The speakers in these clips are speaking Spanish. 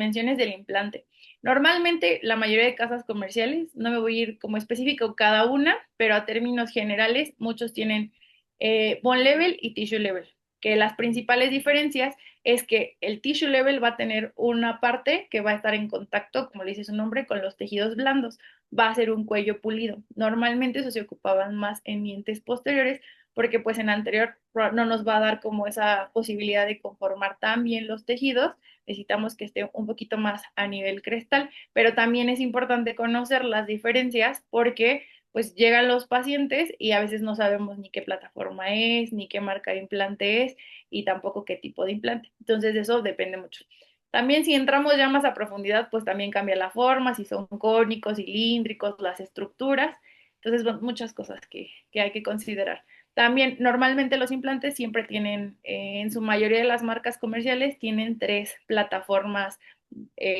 dimensiones del implante. Normalmente la mayoría de casas comerciales, no me voy a ir como específico cada una, pero a términos generales, muchos tienen bone level y tissue level, que las principales diferencias es que el tissue level va a tener una parte que va a estar en contacto, como le dice su nombre, con los tejidos blandos, va a ser un cuello pulido. Normalmente eso se ocupaban más en dientes posteriores porque pues en anterior no nos va a dar como esa posibilidad de conformar tan bien los tejidos, necesitamos que esté un poquito más a nivel crestal, pero también es importante conocer las diferencias porque pues llegan los pacientes y a veces no sabemos ni qué plataforma es, ni qué marca de implante es y tampoco qué tipo de implante. Entonces eso depende mucho. También si entramos ya más a profundidad, pues también cambia la forma, si son cónicos, cilíndricos, las estructuras. Entonces, bueno, muchas cosas que hay que considerar. También, normalmente los implantes siempre tienen, en su mayoría de las marcas comerciales, tienen tres plataformas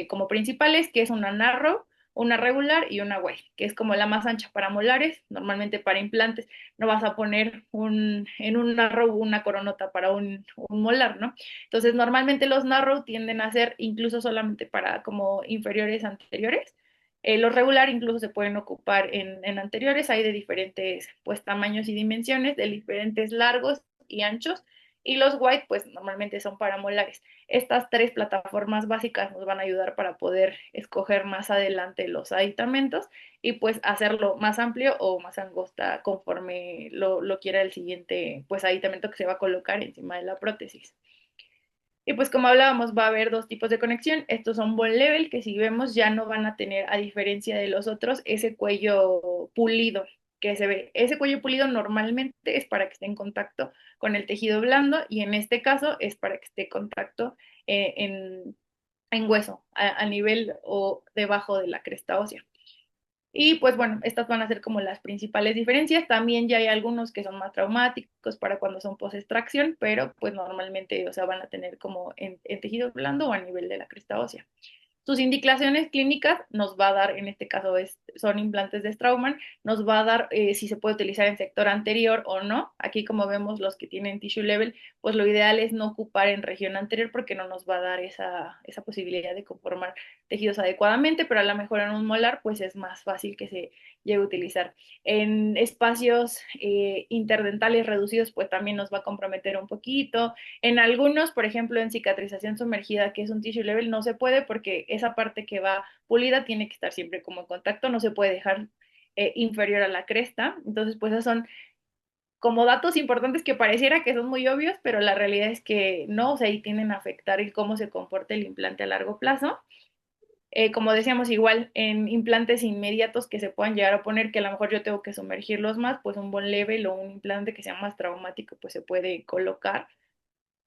como principales, que es una narrow, una regular y una wide, que es como la más ancha para molares, normalmente para implantes. No vas a poner en un narrow una coronota para un molar, ¿no? Entonces, normalmente los narrow tienden a ser incluso solamente para como inferiores anteriores. Los regular incluso se pueden ocupar en anteriores, hay de diferentes pues tamaños y dimensiones, de diferentes largos y anchos, y los white pues normalmente son para molares. Estas tres plataformas básicas nos van a ayudar para poder escoger más adelante los aditamentos y pues hacerlo más amplio o más angosta conforme lo quiera el siguiente pues aditamento que se va a colocar encima de la prótesis. Y pues como hablábamos, va a haber dos tipos de conexión. Estos son bone level, que si vemos ya no van a tener, a diferencia de los otros, ese cuello pulido que se ve. Ese cuello pulido normalmente es para que esté en contacto con el tejido blando y en este caso es para que esté en contacto en hueso, a nivel o debajo de la cresta ósea. Y pues bueno, estas van a ser como las principales diferencias. También ya hay algunos que son más traumáticos para cuando son post-extracción, pero pues normalmente, o sea, van a tener como en tejido blando o a nivel de la cresta ósea. Sus indicaciones clínicas nos va a dar, en este caso son implantes de Straumann, nos va a dar si se puede utilizar en sector anterior o no. Aquí como vemos los que tienen tissue level, pues lo ideal es no ocupar en región anterior porque no nos va a dar esa posibilidad de conformar tejidos adecuadamente, pero a lo mejor en un molar pues es más fácil que se llegue a utilizar. En espacios interdentales reducidos pues también nos va a comprometer un poquito. En algunos, por ejemplo, en cicatrización sumergida, que es un tissue level, no se puede porque esa parte que va pulida tiene que estar siempre como en contacto, no se puede dejar inferior a la cresta. Entonces, pues esos son como datos importantes que pareciera que son muy obvios, pero la realidad es que no, o sea, ahí tienden a afectar el cómo se comporta el implante a largo plazo. Como decíamos, igual en implantes inmediatos que se puedan llegar a poner, que a lo mejor yo tengo que sumergirlos más, pues un buen level o un implante que sea más traumático, pues se puede colocar.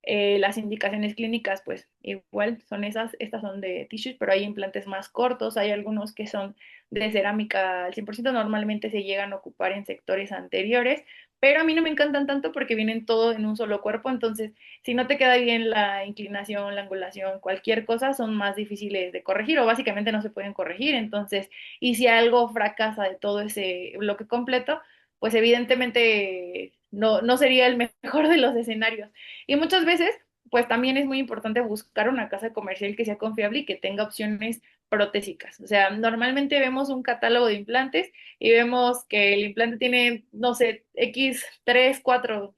Las indicaciones clínicas, pues igual son esas, estas son de tissues, pero hay implantes más cortos, hay algunos que son de cerámica al 100%, normalmente se llegan a ocupar en sectores anteriores, pero a mí no me encantan tanto porque vienen todo en un solo cuerpo, entonces si no te queda bien la inclinación, la angulación, cualquier cosa, son más difíciles de corregir o básicamente no se pueden corregir, entonces, y si algo fracasa de todo ese bloque completo, pues evidentemente no sería el mejor de los escenarios. Y muchas veces, pues también es muy importante buscar una casa comercial que sea confiable y que tenga opciones protésicas. O sea, normalmente vemos un catálogo de implantes y vemos que el implante tiene, no sé, X, 3 4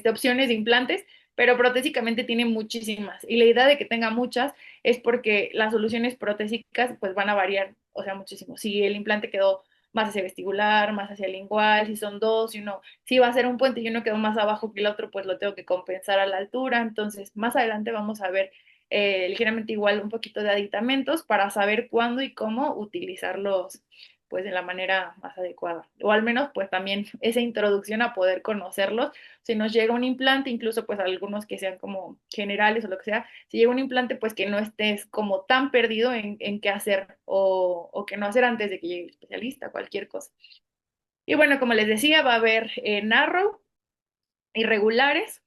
opciones de implantes, pero protésicamente tiene muchísimas. Y la idea de que tenga muchas es porque las soluciones protésicas pues van a variar, o sea, muchísimo. Si el implante quedó más hacia vestibular, más hacia lingual, si son dos, si uno, si va a ser un puente y uno quedó más abajo que el otro, pues lo tengo que compensar a la altura. Entonces, más adelante vamos a ver ligeramente igual un poquito de aditamentos para saber cuándo y cómo utilizarlos pues de la manera más adecuada. O al menos pues también esa introducción a poder conocerlos. Si nos llega un implante, incluso pues algunos que sean como generales o lo que sea, si llega un implante pues que no estés como tan perdido en qué hacer o qué no hacer antes de que llegue el especialista, cualquier cosa. Y bueno, como les decía, va a haber narrow, irregulares,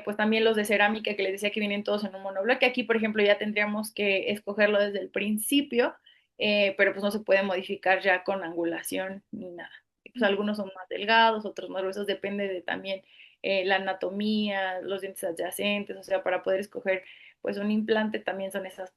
pues también los de cerámica que les decía que vienen todos en un monobloque. Aquí, por ejemplo, ya tendríamos que escogerlo desde el principio, pero pues no se puede modificar ya con angulación ni nada. Pues algunos son más delgados, otros más gruesos, depende de también la anatomía, los dientes adyacentes, o sea, para poder escoger pues un implante también son esas,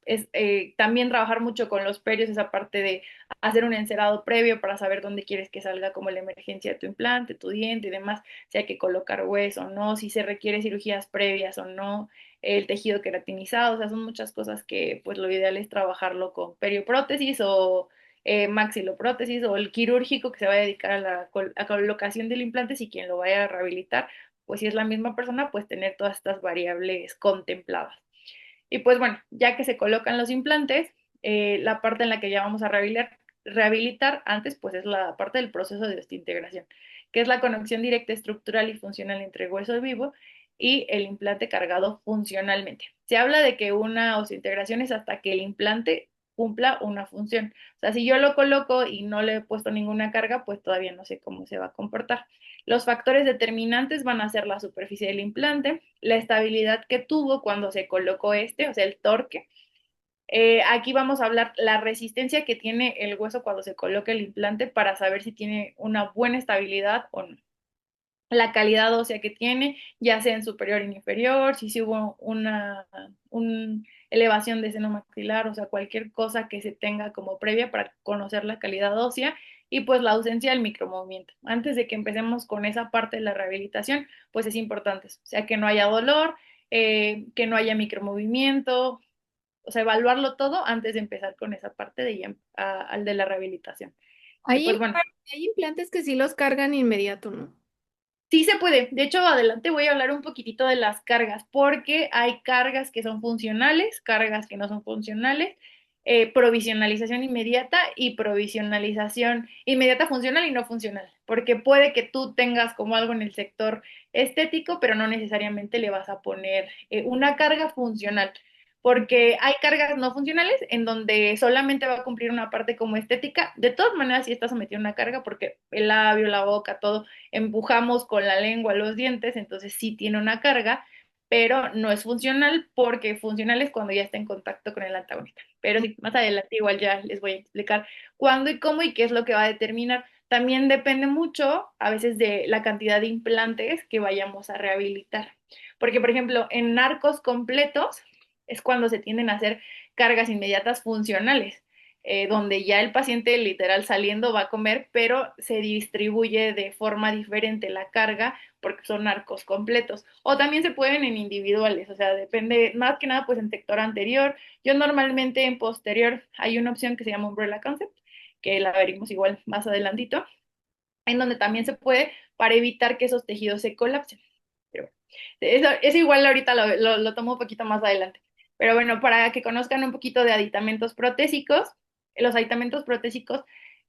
también trabajar mucho con los perios, esa parte de hacer un encerado previo para saber dónde quieres que salga como la emergencia de tu implante, tu diente y demás, si hay que colocar hueso o no, si se requiere cirugías previas o no, el tejido queratinizado, o sea, son muchas cosas que pues lo ideal es trabajarlo con perioprótesis o maxiloprótesis o el quirúrgico que se va a dedicar a la a colocación del implante, si quien lo vaya a rehabilitar, pues si es la misma persona, pues tener todas estas variables contempladas. Y pues bueno, ya que se colocan los implantes, la parte en la que ya vamos a rehabilitar antes, pues es la parte del proceso de osteointegración, que es la conexión directa estructural y funcional entre el hueso vivo y el implante cargado funcionalmente. Se habla de que una osteointegración es hasta que el implante cumpla una función. O sea, si yo lo coloco y no le he puesto ninguna carga, pues todavía no sé cómo se va a comportar. Los factores determinantes van a ser la superficie del implante, la estabilidad que tuvo cuando se colocó este, o sea, el torque. Aquí vamos a hablar la resistencia que tiene el hueso cuando se coloca el implante para saber si tiene una buena estabilidad o no, la calidad ósea que tiene, ya sea en superior y inferior, si hubo una elevación de seno maxilar, o sea, cualquier cosa que se tenga como previa para conocer la calidad ósea y pues la ausencia del micromovimiento. Antes de que empecemos con esa parte de la rehabilitación, pues es importante, o sea, que no haya dolor, que no haya micromovimiento, o sea, evaluarlo todo antes de empezar con esa parte de ya, al de la rehabilitación. Y Hay, pues bueno. hay implantes que sí los cargan inmediato, ¿no? Sí se puede. De hecho, adelante voy a hablar un poquitito de las cargas, porque hay cargas que son funcionales, cargas que no son funcionales, provisionalización inmediata y provisionalización inmediata funcional y no funcional, porque puede que tú tengas como algo en el sector estético, pero no necesariamente le vas a poner una carga funcional, porque hay cargas no funcionales en donde solamente va a cumplir una parte como estética. De todas maneras, si está sometida a una carga, porque el labio, la boca, todo empujamos con la lengua los dientes, entonces sí tiene una carga, pero no es funcional porque funcional es cuando ya está en contacto con el antagonista. Pero sí, más adelante igual ya les voy a explicar cuándo y cómo y qué es lo que va a determinar. También depende mucho a veces de la cantidad de implantes que vayamos a rehabilitar. Porque, por ejemplo, en narcos completos es cuando se tienden a hacer cargas inmediatas funcionales, donde ya el paciente literal saliendo va a comer, pero se distribuye de forma diferente la carga porque son arcos completos. O también se pueden en individuales, o sea, depende más que nada pues en sector anterior. Yo normalmente en posterior hay una opción que se llama Umbrella Concept, que la veremos igual más adelantito, en donde también se puede para evitar que esos tejidos se colapsen. Pero eso igual ahorita lo tomo un poquito más adelante. Pero bueno, para que conozcan un poquito de aditamentos protésicos, los aditamentos protésicos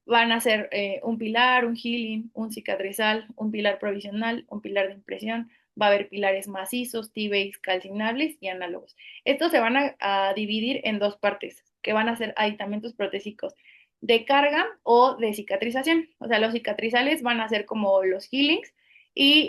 van a ser un pilar, un healing, un cicatrizal, un pilar provisional, un pilar de impresión. Va a haber pilares macizos, T-base, calcinables y análogos. Estos se van a dividir en dos partes, que van a ser aditamentos protésicos de carga o de cicatrización. O sea, los cicatrizales van a ser como los healings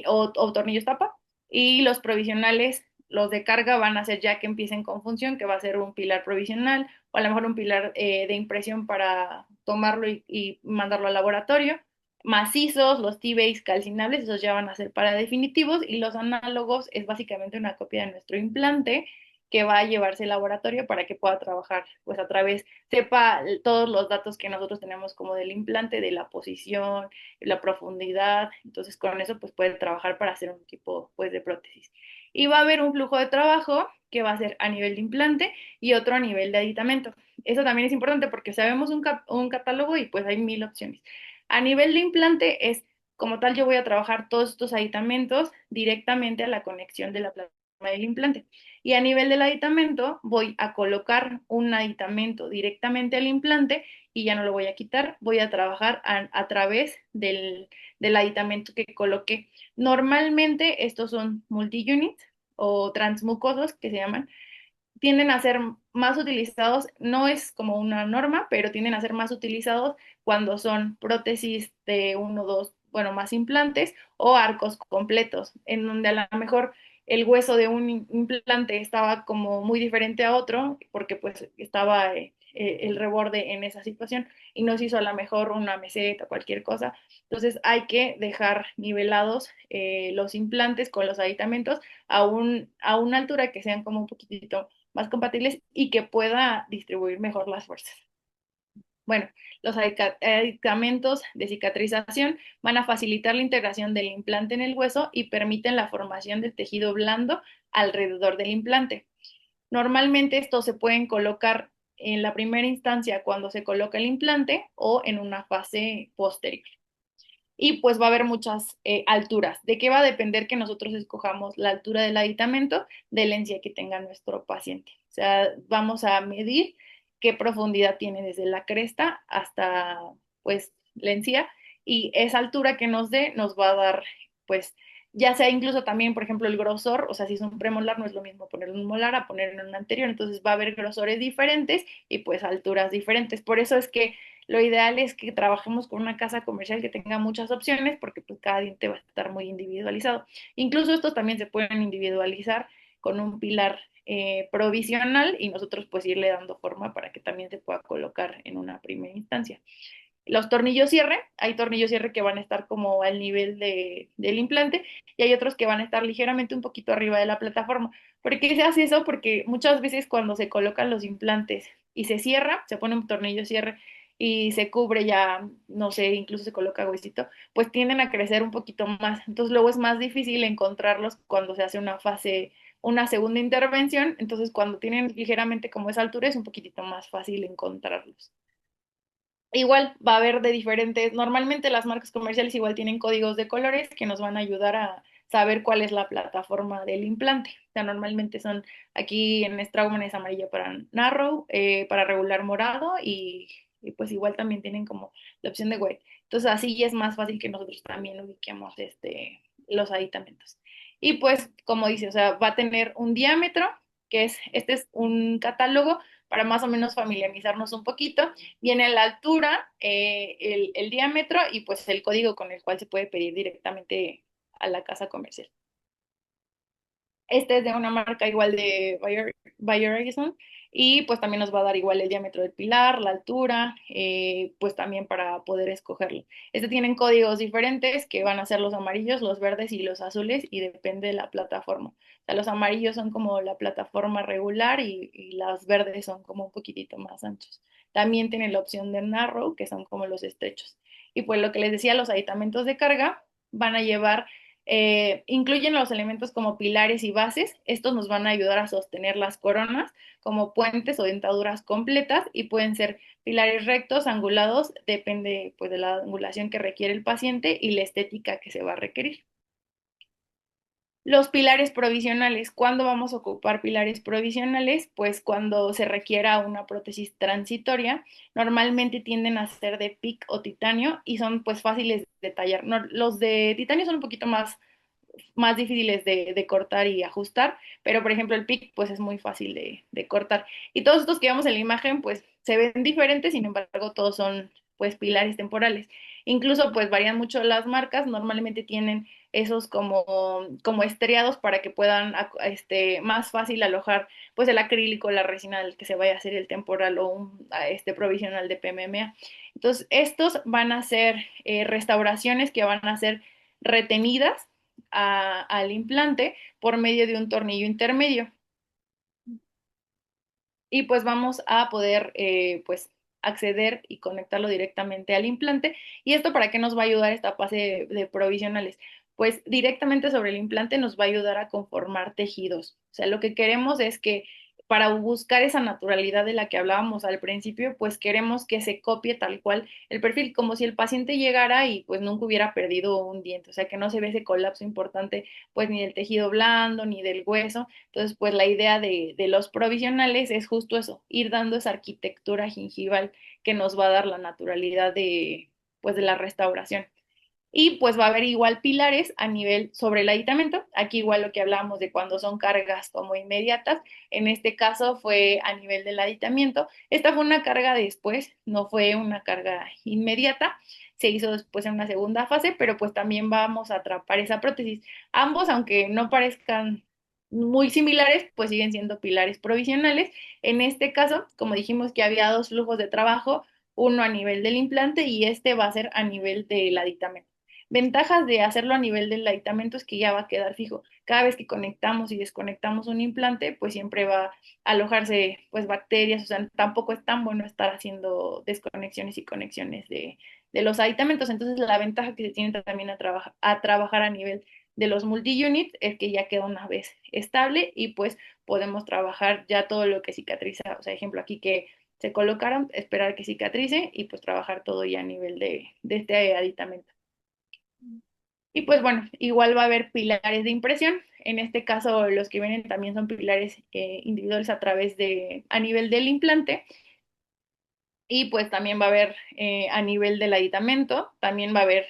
o tornillos tapa y los provisionales, los de carga van a ser ya que empiecen con función, que va a ser un pilar provisional o a lo mejor un pilar de impresión para tomarlo y mandarlo al laboratorio. Macizos, los T-base calcinables, esos ya van a ser para definitivos y los análogos es básicamente una copia de nuestro implante que va a llevarse al laboratorio para que pueda trabajar pues a través, sepa todos los datos que nosotros tenemos como del implante, de la posición, la profundidad, entonces con eso pues puede trabajar para hacer un tipo pues de prótesis. Y va a haber un flujo de trabajo que va a ser a nivel de implante y otro a nivel de aditamento. Eso también es importante porque sabemos un catálogo y pues hay 1000 opciones. A nivel de implante es como tal yo voy a trabajar todos estos aditamentos directamente a la conexión de la plataforma del implante. Y a nivel del aditamento voy a colocar un aditamento directamente al implante y ya no lo voy a quitar, voy a trabajar a través del aditamento que coloqué. Normalmente estos son multi-units o transmucosos que se llaman, tienden a ser más utilizados, no es como una norma, pero tienden a ser más utilizados cuando son prótesis de uno, dos, bueno, más implantes o arcos completos, en donde a lo mejor el hueso de un implante estaba como muy diferente a otro, porque pues estaba el reborde en esa situación y nos hizo a lo mejor una meseta, cualquier cosa. Entonces hay que dejar nivelados los implantes con los aditamentos a una altura que sean como un poquitito más compatibles y que pueda distribuir mejor las fuerzas. Bueno, los aditamentos de cicatrización van a facilitar la integración del implante en el hueso y permiten la formación del tejido blando alrededor del implante. Normalmente estos se pueden colocar en la primera instancia cuando se coloca el implante o en una fase posterior. Y pues va a haber muchas alturas. ¿De qué va a depender que nosotros escojamos la altura del aditamento de la encía que tenga nuestro paciente? O sea, vamos a medir qué profundidad tiene desde la cresta hasta pues la encía y esa altura que nos dé nos va a dar pues ya sea incluso también, por ejemplo, el grosor, o sea, si es un premolar no es lo mismo ponerlo en un molar a ponerlo en un anterior, entonces va a haber grosores diferentes y pues alturas diferentes. Por eso es que lo ideal es que trabajemos con una casa comercial que tenga muchas opciones porque pues cada diente va a estar muy individualizado. Incluso estos también se pueden individualizar con un pilar provisional y nosotros pues irle dando forma para que también se pueda colocar en una primera instancia. Los tornillos cierre, hay tornillos cierre que van a estar como al nivel del implante y hay otros que van a estar ligeramente un poquito arriba de la plataforma. ¿Por qué se hace eso? Porque muchas veces cuando se colocan los implantes y se cierra, se pone un tornillo cierre y se cubre ya, no sé, incluso se coloca huesito, pues tienden a crecer un poquito más. Entonces luego es más difícil encontrarlos cuando se hace una fase, una segunda intervención. Entonces cuando tienen ligeramente como esa altura es un poquitito más fácil encontrarlos. Igual va a haber de diferentes, normalmente las marcas comerciales igual tienen códigos de colores que nos van a ayudar a saber cuál es la plataforma del implante. O sea, normalmente son aquí en Straumann es amarillo para narrow, para regular morado y pues igual también tienen como la opción de white. Entonces así ya es más fácil que nosotros también ubiquemos los aditamentos. Y pues como dice, o sea, va a tener un diámetro, que es, este es un catálogo para más o menos familiarizarnos un poquito. Viene la altura, el diámetro y pues el código con el cual se puede pedir directamente a la casa comercial. Este es de una marca igual de Bayer Edison y pues también nos va a dar igual el diámetro del pilar, la altura, pues también para poder escogerlo. Este tienen códigos diferentes que van a ser los amarillos, los verdes y los azules y depende de la plataforma. O sea, los amarillos son como la plataforma regular y las verdes son como un poquitito más anchos. También tienen la opción de narrow, que son como los estrechos. Y pues lo que les decía, los aditamentos de carga van a llevar incluyen los elementos como pilares y bases. Estos nos van a ayudar a sostener las coronas como puentes o dentaduras completas y pueden ser pilares rectos, angulados, depende pues de la angulación que requiere el paciente y la estética que se va a requerir. Los pilares provisionales. ¿Cuándo vamos a ocupar pilares provisionales? Pues cuando se requiera una prótesis transitoria. Normalmente tienden a ser de PIC o titanio y son pues fáciles de tallar. No, los de titanio son un poquito más difíciles de cortar y ajustar, pero por ejemplo el pic pues es muy fácil de cortar. Y todos estos que vemos en la imagen pues se ven diferentes, sin embargo todos son pues pilares temporales. Incluso pues varían mucho las marcas, normalmente tienen esos como estriados para que puedan más fácil alojar pues el acrílico, la resina del que se vaya a hacer el temporal o un provisional de PMMA. Entonces estos van a ser restauraciones que van a ser retenidas al implante por medio de un tornillo intermedio. Y pues vamos a poder pues acceder y conectarlo directamente al implante. ¿Y esto para qué nos va a ayudar esta fase de provisionales? Pues directamente sobre el implante nos va a ayudar a conformar tejidos. O sea, lo que queremos es que para buscar esa naturalidad de la que hablábamos al principio, pues queremos que se copie tal cual el perfil, como si el paciente llegara y pues nunca hubiera perdido un diente, o sea, que no se ve ese colapso importante pues ni del tejido blando ni del hueso. Entonces, pues la idea de los provisionales es justo eso, ir dando esa arquitectura gingival que nos va a dar la naturalidad pues, de la restauración. Y pues va a haber igual pilares a nivel sobre el aditamento. Aquí igual lo que hablábamos de cuando son cargas como inmediatas. En este caso fue a nivel del aditamiento. Esta fue una carga después, no fue una carga inmediata. Se hizo después en una segunda fase, pero pues también vamos a atrapar esa prótesis. Ambos, aunque no parezcan muy similares, pues siguen siendo pilares provisionales. En este caso, como dijimos que había dos flujos de trabajo, uno a nivel del implante y este va a ser a nivel del aditamento. Ventajas de hacerlo a nivel del aditamento es que ya va a quedar fijo. Cada vez que conectamos y desconectamos un implante, pues siempre va a alojarse pues bacterias, o sea, tampoco es tan bueno estar haciendo desconexiones y conexiones de los aditamentos. Entonces, la ventaja que se tiene también a trabajar a nivel de los multi-units es que ya queda una vez estable y pues podemos trabajar ya todo lo que cicatriza, o sea, ejemplo aquí que se colocaron, esperar que cicatrice y pues trabajar todo ya a nivel de este aditamento. Y pues bueno, igual va a haber pilares de impresión. En este caso, los que vienen también son pilares individuales a nivel del implante. Y pues también va a haber a nivel del aditamento, también va a haber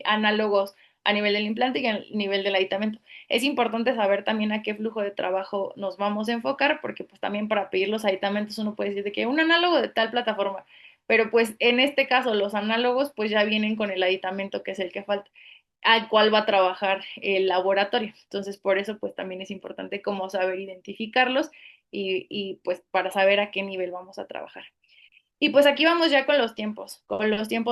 análogos a nivel del implante y a nivel del aditamento. Es importante saber también a qué flujo de trabajo nos vamos a enfocar, porque pues también para pedir los aditamentos uno puede decir de que un análogo de tal plataforma, pero pues en este caso los análogos pues ya vienen con el aditamento que es el que falta, al cual va a trabajar el laboratorio. Entonces por eso pues también es importante como saber identificarlos y pues para saber a qué nivel vamos a trabajar. Y pues aquí vamos ya con los tiempos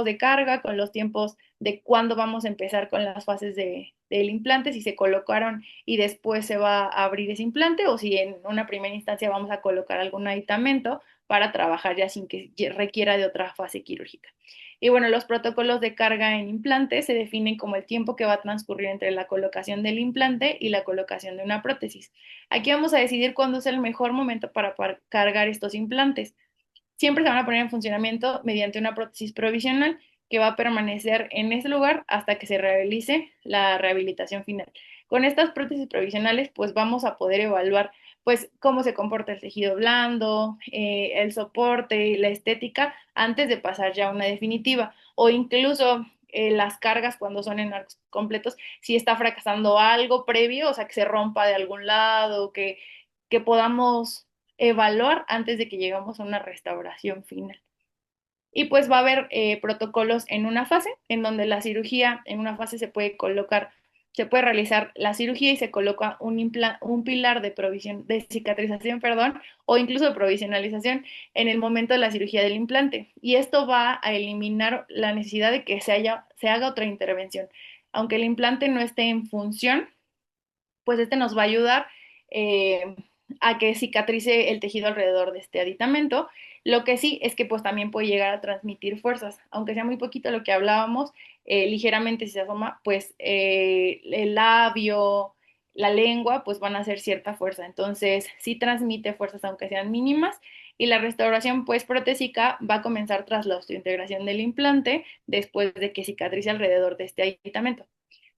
de carga, con los tiempos de cuándo vamos a empezar con las fases del implante, si se colocaron y después se va a abrir ese implante o si en una primera instancia vamos a colocar algún aditamento para trabajar ya sin que requiera de otra fase quirúrgica. Y bueno, los protocolos de carga en implantes se definen como el tiempo que va a transcurrir entre la colocación del implante y la colocación de una prótesis. Aquí vamos a decidir cuándo es el mejor momento para cargar estos implantes. Siempre se van a poner en funcionamiento mediante una prótesis provisional que va a permanecer en ese lugar hasta que se realice la rehabilitación final. Con estas prótesis provisionales, pues vamos a poder evaluar pues cómo se comporta el tejido blando, el soporte, la estética, antes de pasar ya a una definitiva, o incluso las cargas cuando son en arcos completos, si está fracasando algo previo, o sea, que se rompa de algún lado, que podamos evaluar antes de que lleguemos a una restauración final. Y pues va a haber protocolos en una fase, en donde la cirugía, en una fase se puede colocar, se puede realizar la cirugía y se coloca un pilar de provisión, de cicatrización, perdón, o incluso de provisionalización en el momento de la cirugía del implante. Y esto va a eliminar la necesidad de que se haga otra intervención. Aunque el implante no esté en función, pues este nos va a ayudar eh, a que cicatrice el tejido alrededor de este aditamento. Lo que sí es que pues también puede llegar a transmitir fuerzas, aunque sea muy poquito lo que hablábamos, ligeramente si se asoma, pues el labio, la lengua, pues van a hacer cierta fuerza. Entonces sí transmite fuerzas aunque sean mínimas. Y la restauración pues protésica va a comenzar tras la osteointegración del implante después de que cicatrice alrededor de este aditamento.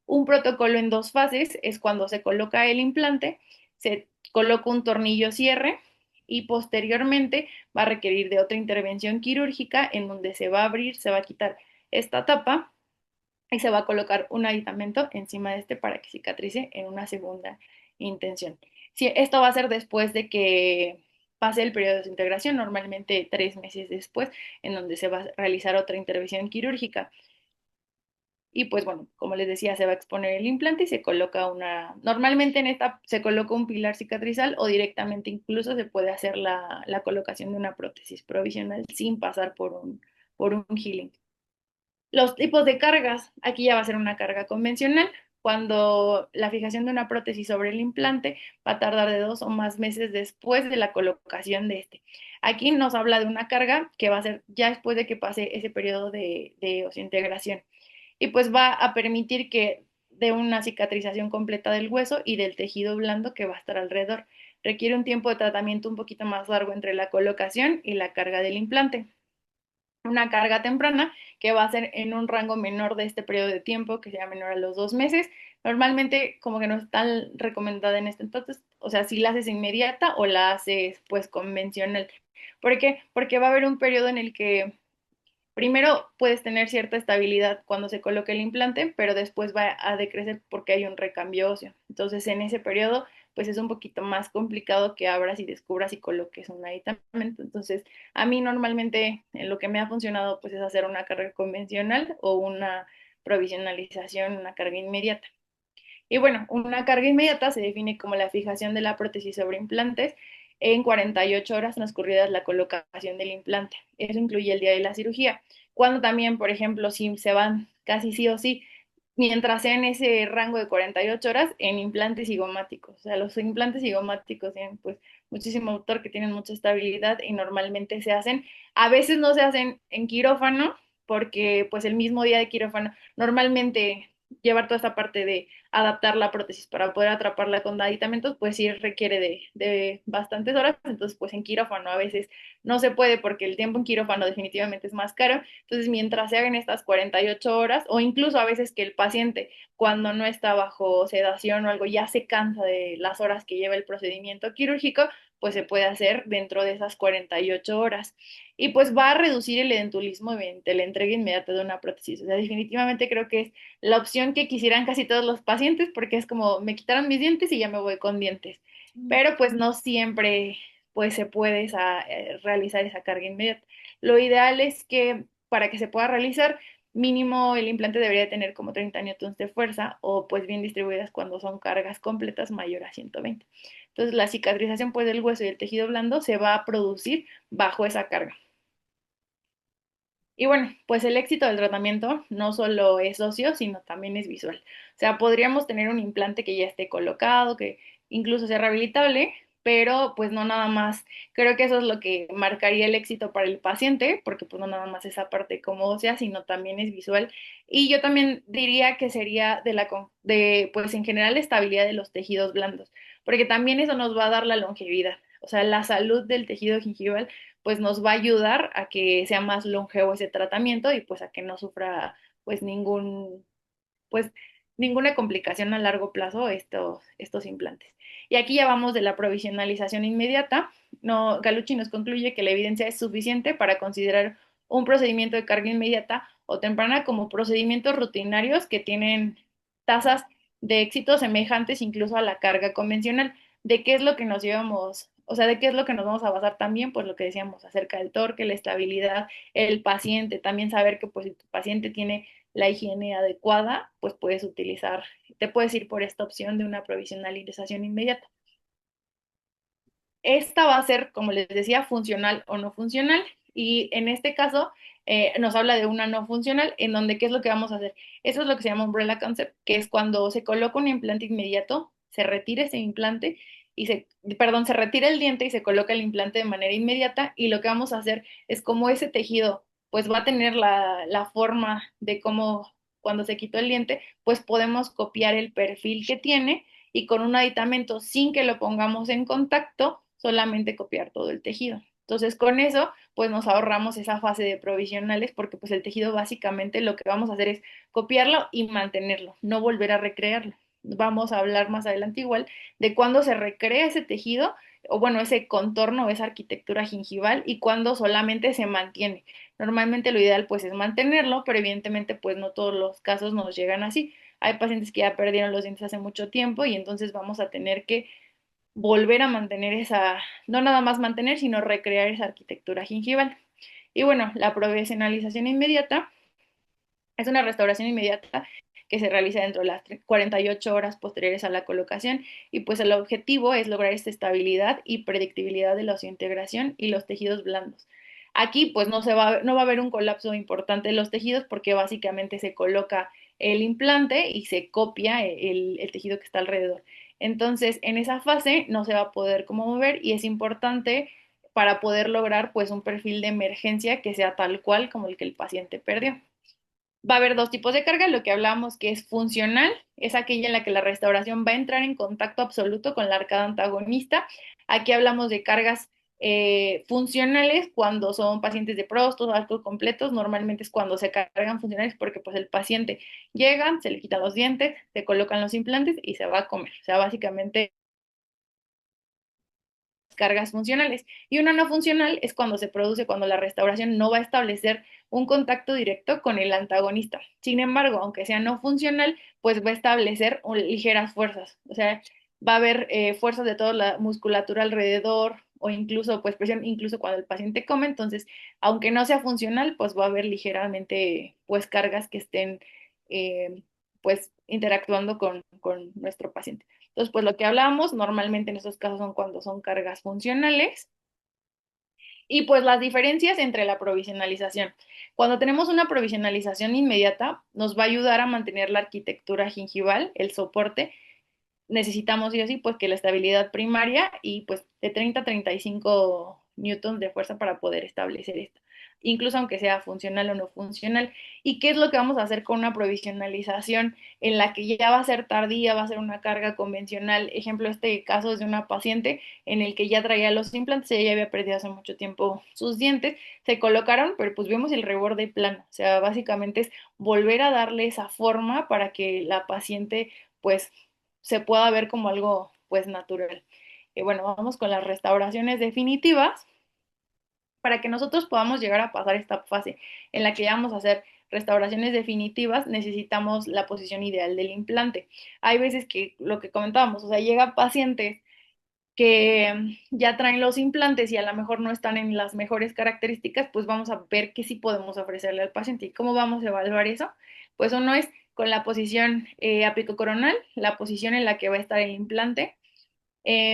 Un protocolo en dos fases es cuando se coloca el implante, se coloca un tornillo cierre y posteriormente va a requerir de otra intervención quirúrgica en donde se va a abrir, se va a quitar esta tapa y se va a colocar un aditamento encima de este para que cicatrice en una segunda intención. Si esto va a ser después de que pase el periodo de desintegración, normalmente 3 meses después, en donde se va a realizar otra intervención quirúrgica. Y pues bueno, como les decía, se va a exponer el implante y se coloca normalmente en esta se coloca un pilar cicatrizal o directamente incluso se puede hacer la colocación de una prótesis provisional sin pasar por un healing. Los tipos de cargas, aquí ya va a ser una carga convencional, cuando la fijación de una prótesis sobre el implante va a tardar de 2 o más meses después de la colocación de este. Aquí nos habla de una carga que va a ser ya después de que pase ese periodo de osintegración y pues va a permitir que dé una cicatrización completa del hueso y del tejido blando que va a estar alrededor. Requiere un tiempo de tratamiento un poquito más largo entre la colocación y la carga del implante. Una carga temprana que va a ser en un rango menor de este periodo de tiempo, que sea menor a los 2 meses. Normalmente como que no es tan recomendada en este entonces, o sea, si la haces inmediata o la haces pues convencional. ¿Por qué? Porque va a haber un periodo en el que primero puedes tener cierta estabilidad cuando se coloque el implante, pero después va a decrecer porque hay un recambio óseo. Entonces, en ese periodo, pues es un poquito más complicado que abras y descubras y coloques un aditamento. Entonces, a mí normalmente en lo que me ha funcionado, pues es hacer una carga convencional o una provisionalización, una carga inmediata. Y bueno, una carga inmediata se define como la fijación de la prótesis sobre implantes en 48 horas transcurridas la colocación del implante. Eso incluye el día de la cirugía. Cuando también, por ejemplo, si se van casi sí o sí mientras sea en ese rango de 48 horas en implantes cigomáticos. O sea, los implantes cigomáticos tienen pues muchísimo autor que tienen mucha estabilidad y normalmente se hacen, a veces no se hacen en quirófano porque pues el mismo día de quirófano, normalmente llevar toda esta parte de adaptar la prótesis para poder atraparla con aditamentos, pues sí requiere de bastantes horas, entonces pues en quirófano a veces no se puede porque el tiempo en quirófano definitivamente es más caro, entonces mientras se hagan estas 48 horas o incluso a veces que el paciente cuando no está bajo sedación o algo ya se cansa de las horas que lleva el procedimiento quirúrgico, pues se puede hacer dentro de esas 48 horas. Y pues va a reducir el edentulismo mediante la entrega inmediata de una prótesis. O sea, definitivamente creo que es la opción que quisieran casi todos los pacientes porque es como me quitaron mis dientes y ya me voy con dientes. Pero pues no siempre pues se puede realizar esa carga inmediata. Lo ideal es que para que se pueda realizar, mínimo el implante debería tener como 30 newtons de fuerza o pues bien distribuidas cuando son cargas completas mayor a 120. Entonces la cicatrización pues del hueso y el tejido blando se va a producir bajo esa carga. Y bueno, pues el éxito del tratamiento no solo es óseo, sino también es visual. O sea, podríamos tener un implante que ya esté colocado, que incluso sea rehabilitable, pero pues no nada más. Creo que eso es lo que marcaría el éxito para el paciente, porque pues no nada más esa parte como ósea, sino también es visual. Y yo también diría que sería de pues en general estabilidad de los tejidos blandos, porque también eso nos va a dar la longevidad. O sea, la salud del tejido gingival pues nos va a ayudar a que sea más longevo ese tratamiento y pues a que no sufra pues pues ninguna complicación a largo plazo estos implantes. Y aquí ya vamos de la provisionalización inmediata. No, Galucci nos concluye que la evidencia es suficiente para considerar un procedimiento de carga inmediata o temprana como procedimientos rutinarios que tienen tasas de éxito semejantes incluso a la carga convencional. ¿De qué es lo que nos llevamos? O sea, ¿de qué es lo que nos vamos a basar también? Pues lo que decíamos acerca del torque, la estabilidad, el paciente, también saber que pues si tu paciente tiene la higiene adecuada, pues te puedes ir por esta opción de una provisionalización inmediata. Esta va a ser, como les decía, funcional o no funcional. Y en este caso nos habla de una no funcional, en donde ¿qué es lo que vamos a hacer? Eso es lo que se llama umbrella concept, que es cuando se coloca un implante inmediato, se retira ese implante perdón, se retira el diente y se coloca el implante de manera inmediata. Y lo que vamos a hacer es como ese tejido, pues va a tener la forma de cómo cuando se quitó el diente, pues podemos copiar el perfil que tiene y con un aditamento sin que lo pongamos en contacto, solamente copiar todo el tejido. Entonces, con eso, pues nos ahorramos esa fase de provisionales porque pues el tejido básicamente lo que vamos a hacer es copiarlo y mantenerlo, no volver a recrearlo. Vamos a hablar más adelante igual de cuándo se recrea ese tejido o bueno, ese contorno, esa arquitectura gingival y cuándo solamente se mantiene. Normalmente lo ideal pues es mantenerlo, pero evidentemente pues no todos los casos nos llegan así. Hay pacientes que ya perdieron los dientes hace mucho tiempo y entonces vamos a tener que volver a mantener no nada más mantener, sino recrear esa arquitectura gingival. Y bueno, la profesionalización inmediata es una restauración inmediata que se realiza dentro de las 48 horas posteriores a la colocación y pues el objetivo es lograr esta estabilidad y predictibilidad de la osteointegración y los tejidos blandos. Aquí pues no va a haber un colapso importante de los tejidos porque básicamente se coloca el implante y se copia el tejido que está alrededor. Entonces, en esa fase no se va a poder como mover y es importante para poder lograr pues un perfil de emergencia que sea tal cual como el que el paciente perdió. Va a haber dos tipos de carga, lo que hablamos que es funcional, es aquella en la que la restauración va a entrar en contacto absoluto con la arcada antagonista. Aquí hablamos de cargas funcionales cuando son pacientes de prostos o arcos completos, normalmente es cuando se cargan funcionales porque pues el paciente llega, se le quitan los dientes, se colocan los implantes y se va a comer. O sea, básicamente cargas funcionales. Y una no funcional es cuando se produce cuando la restauración no va a establecer un contacto directo con el antagonista. Sin embargo, aunque sea no funcional, pues va a establecer ligeras fuerzas. O sea, va a haber fuerzas de toda la musculatura alrededor o incluso pues presión, incluso cuando el paciente come. Entonces, aunque no sea funcional, pues va a haber ligeramente pues cargas que estén pues interactuando con nuestro paciente. Entonces, pues lo que hablábamos normalmente en esos casos son cuando son cargas funcionales Y pues las diferencias entre la provisionalización. Cuando tenemos una provisionalización inmediata, nos va a ayudar a mantener la arquitectura gingival, el soporte. Necesitamos sí o sí pues que la estabilidad primaria y pues de 30 a 35 newtons de fuerza para poder establecer esto, incluso aunque sea funcional o no funcional. ¿Y qué es lo que vamos a hacer con una provisionalización en la que ya va a ser tardía, va a ser una carga convencional? Ejemplo, este caso es de una paciente en el que ya traía los implantes, ella ya había perdido hace mucho tiempo sus dientes, se colocaron, pero pues vemos el reborde plano, o sea, básicamente es volver a darle esa forma para que la paciente pues se pueda ver como algo pues natural. Y bueno, vamos con las restauraciones definitivas para que nosotros podamos llegar a pasar esta fase en la que ya vamos a hacer restauraciones definitivas, necesitamos la posición ideal del implante. Hay veces que lo que comentábamos, o sea, llega pacientes que ya traen los implantes y a lo mejor no están en las mejores características, pues vamos a ver qué sí podemos ofrecerle al paciente. ¿Y cómo vamos a evaluar eso? Pues uno es con la posición apicocoronal, la posición en la que va a estar el implante,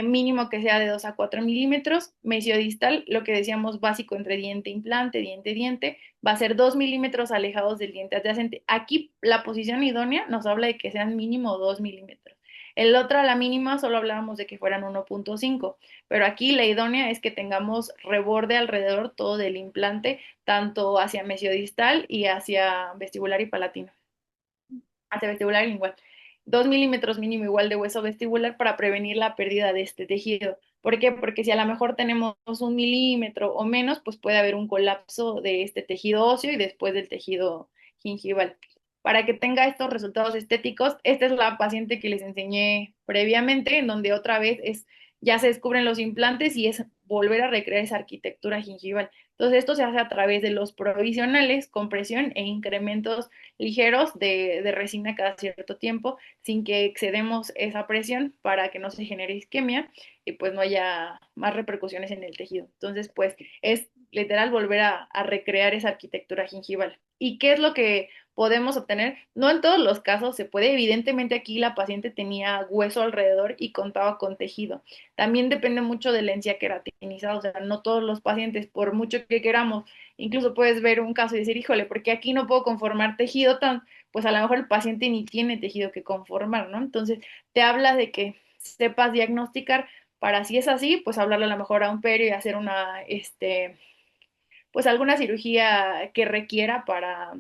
mínimo que sea de 2 a 4 milímetros, mesiodistal, lo que decíamos básico entre diente, implante, diente, diente, va a ser 2 milímetros alejados del diente adyacente. Aquí la posición idónea nos habla de que sean mínimo 2 milímetros. El otro, la mínima, solo hablábamos de que fueran 1.5, pero aquí la idónea es que tengamos reborde alrededor todo del implante, tanto hacia mesiodistal y hacia vestibular y palatino, hacia vestibular igual. 2 milímetros mínimo igual de hueso vestibular para prevenir la pérdida de este tejido. ¿Por qué? Porque si a lo mejor tenemos 1 milímetro o menos, pues puede haber un colapso de este tejido óseo y después del tejido gingival. Para que tenga estos resultados estéticos, esta es la paciente que les enseñé previamente, en donde otra vez ya se descubren los implantes y es volver a recrear esa arquitectura gingival. Entonces, esto se hace a través de los provisionales, compresión e incrementos ligeros de resina cada cierto tiempo, sin que excedemos esa presión para que no se genere isquemia y pues no haya más repercusiones en el tejido. Entonces, pues es literal volver a recrear esa arquitectura gingival. ¿Y qué es lo que podemos obtener? No en todos los casos se puede. Evidentemente aquí la paciente tenía hueso alrededor y contaba con tejido. También depende mucho de la encía queratinizada, o sea, no todos los pacientes, por mucho que queramos, incluso puedes ver un caso y decir, híjole, porque aquí no puedo conformar tejido tan, pues a lo mejor el paciente ni tiene tejido que conformar, ¿no? Entonces, te habla de que sepas diagnosticar para si es así, pues hablarle a lo mejor a un perio y hacer pues alguna cirugía que requiera para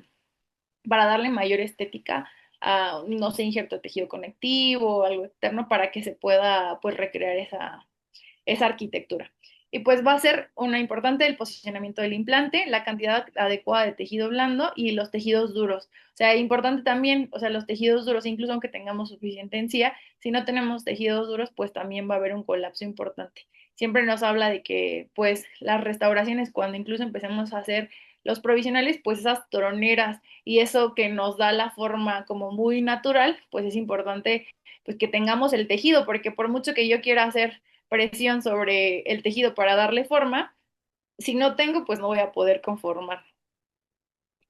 darle mayor estética a, no sé, injerto de tejido conectivo o algo externo para que se pueda, pues, recrear esa arquitectura. Y pues va a ser una importante el posicionamiento del implante, la cantidad adecuada de tejido blando y los tejidos duros. O sea, importante también, o sea, los tejidos duros, incluso aunque tengamos suficiente encía, si no tenemos tejidos duros, pues también va a haber un colapso importante. Siempre nos habla de que, pues, las restauraciones, cuando incluso empecemos a hacer los provisionales, pues esas troneras y eso que nos da la forma como muy natural, pues es importante pues que tengamos el tejido, porque por mucho que yo quiera hacer presión sobre el tejido para darle forma, si no tengo, pues no voy a poder conformar.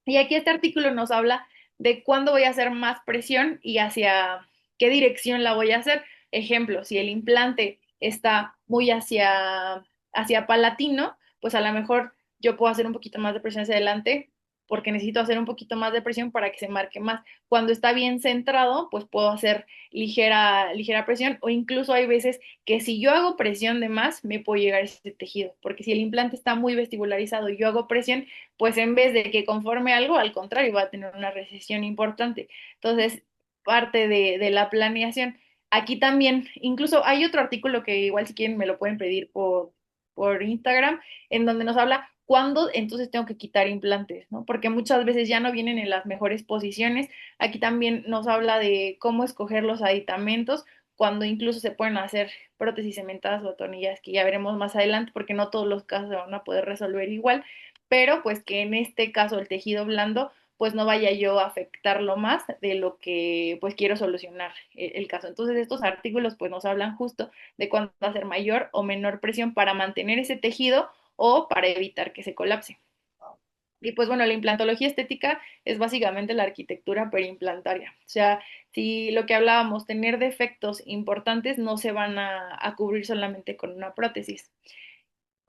Y aquí este artículo nos habla de cuándo voy a hacer más presión y hacia qué dirección la voy a hacer. Ejemplo, si el implante está muy hacia palatino, pues a lo mejor yo puedo hacer un poquito más de presión hacia adelante porque necesito hacer un poquito más de presión para que se marque más. Cuando está bien centrado, pues puedo hacer ligera presión o incluso hay veces que si yo hago presión de más, me puedo llegar a ese tejido, porque si el implante está muy vestibularizado y yo hago presión, pues en vez de que conforme algo, al contrario, va a tener una recesión importante. Entonces, parte de la planeación. Aquí también, incluso hay otro artículo que igual si quieren me lo pueden pedir por Instagram, en donde nos habla cuándo entonces tengo que quitar implantes, ¿no? Porque muchas veces ya no vienen en las mejores posiciones. Aquí también nos habla de cómo escoger los aditamentos, cuando incluso se pueden hacer prótesis cementadas o atornilladas, que ya veremos más adelante, porque no todos los casos se van a poder resolver igual, pero pues que en este caso el tejido blando pues no vaya yo a afectarlo más de lo que pues quiero solucionar el caso. Entonces estos artículos pues nos hablan justo de cuándo hacer mayor o menor presión para mantener ese tejido o para evitar que se colapse. Y pues bueno, la implantología estética es básicamente la arquitectura perimplantaria. O sea, si lo que hablábamos, tener defectos importantes no se van a cubrir solamente con una prótesis.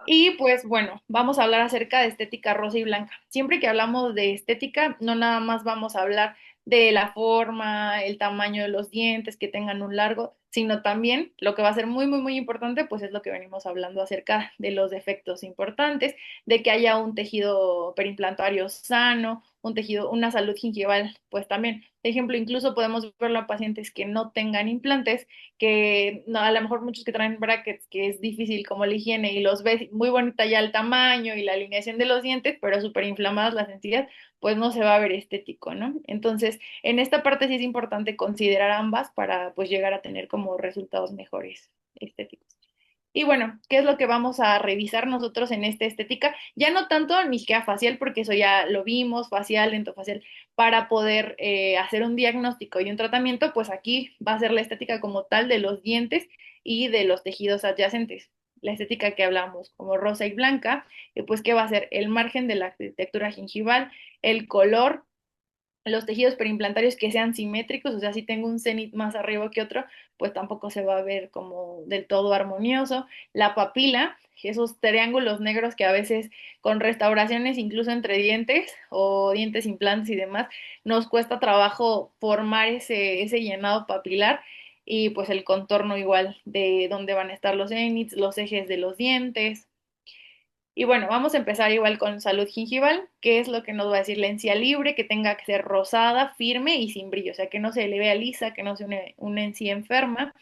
Y pues bueno, vamos a hablar acerca de estética rosa y blanca. Siempre que hablamos de estética, no nada más vamos a hablar de la forma, el tamaño de los dientes, que tengan un largo, sino también lo que va a ser muy, muy, muy importante, pues es lo que venimos hablando acerca de los defectos importantes, de que haya un tejido perimplantario sano, un tejido, una salud gingival, pues también. Por ejemplo, incluso podemos verlo a pacientes que no tengan implantes que no, a lo mejor muchos que traen brackets, que es difícil como la higiene y los ves muy bonita ya el tamaño y la alineación de los dientes, pero súper inflamadas las encías, pues no se va a ver estético, ¿no? Entonces, en esta parte sí es importante considerar ambas para pues llegar a tener como resultados mejores estéticos. Y bueno, ¿qué es lo que vamos a revisar nosotros en esta estética? Ya no tanto ni siquiera facial, porque eso ya lo vimos, facial, lentofacial, para poder hacer un diagnóstico y un tratamiento, pues aquí va a ser la estética como tal de los dientes y de los tejidos adyacentes. La estética que hablamos como rosa y blanca, pues ¿qué va a ser? El margen de la arquitectura gingival, el color, los tejidos perimplantarios que sean simétricos, o sea, si tengo un cenit más arriba que otro, pues tampoco se va a ver como del todo armonioso. La papila, esos triángulos negros que a veces con restauraciones, incluso entre dientes o dientes implantes y demás, nos cuesta trabajo formar ese llenado papilar. Y pues el contorno igual de dónde van a estar los cenits, los ejes de los dientes. Y bueno, vamos a empezar igual con salud gingival, que es lo que nos va a decir la encía libre, que tenga que ser rosada, firme y sin brillo, o sea, que no se le vea lisa, que no sea una encía enferma,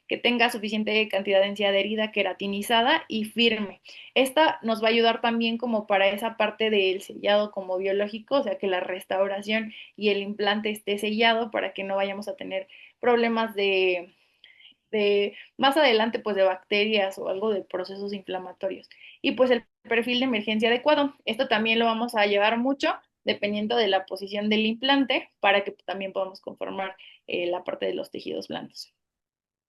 que tenga suficiente cantidad de encía adherida, queratinizada y firme. Esta nos va a ayudar también como para esa parte del sellado como biológico, o sea, que la restauración y el implante esté sellado para que no vayamos a tener problemas de más adelante pues de bacterias o algo de procesos inflamatorios. Y pues el perfil de emergencia adecuado. Esto también lo vamos a llevar mucho dependiendo de la posición del implante para que también podamos conformar la parte de los tejidos blandos.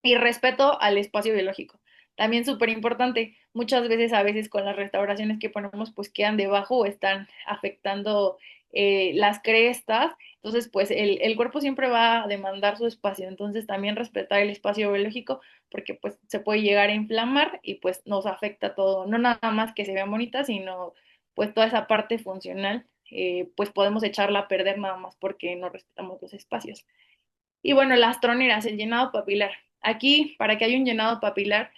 Y respeto al espacio biológico. También súper importante, muchas veces, a veces con las restauraciones que ponemos, pues quedan debajo o están afectando las crestas. Entonces, pues el cuerpo siempre va a demandar su espacio. Entonces, también respetar el espacio biológico, porque pues se puede llegar a inflamar y pues nos afecta todo. No nada más que se vean bonitas, sino pues toda esa parte funcional, pues podemos echarla a perder nada más porque no respetamos los espacios. Y bueno, las troneras, el llenado papilar. Aquí, para que haya un llenado papilar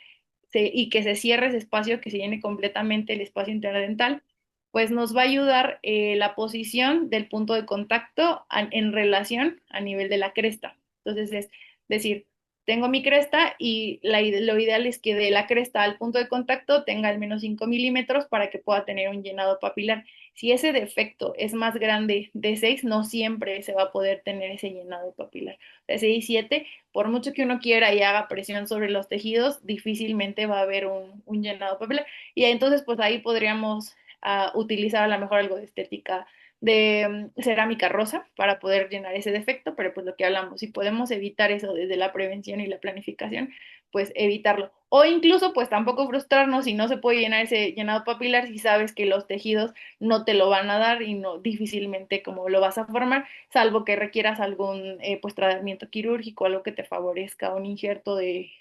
y que se cierre ese espacio, que se llene completamente el espacio interdental, pues nos va a ayudar la posición del punto de contacto en relación a nivel de la cresta. Entonces, es decir, tengo mi cresta y lo ideal es que de la cresta al punto de contacto tenga al menos 5 milímetros para que pueda tener un llenado papilar. Si ese defecto es más grande de 6, no siempre se va a poder tener ese llenado papilar. De 6 y 7, por mucho que uno quiera y haga presión sobre los tejidos, difícilmente va a haber un llenado papilar. Y entonces, pues ahí podríamos utilizar a lo mejor algo de estética de cerámica rosa para poder llenar ese defecto, pero pues lo que hablamos, si podemos evitar eso desde la prevención y la planificación, pues evitarlo. O incluso pues tampoco frustrarnos si no se puede llenar ese llenado papilar si sabes que los tejidos no te lo van a dar y no difícilmente como lo vas a formar, salvo que requieras algún pues tratamiento quirúrgico, algo que te favorezca, un injerto de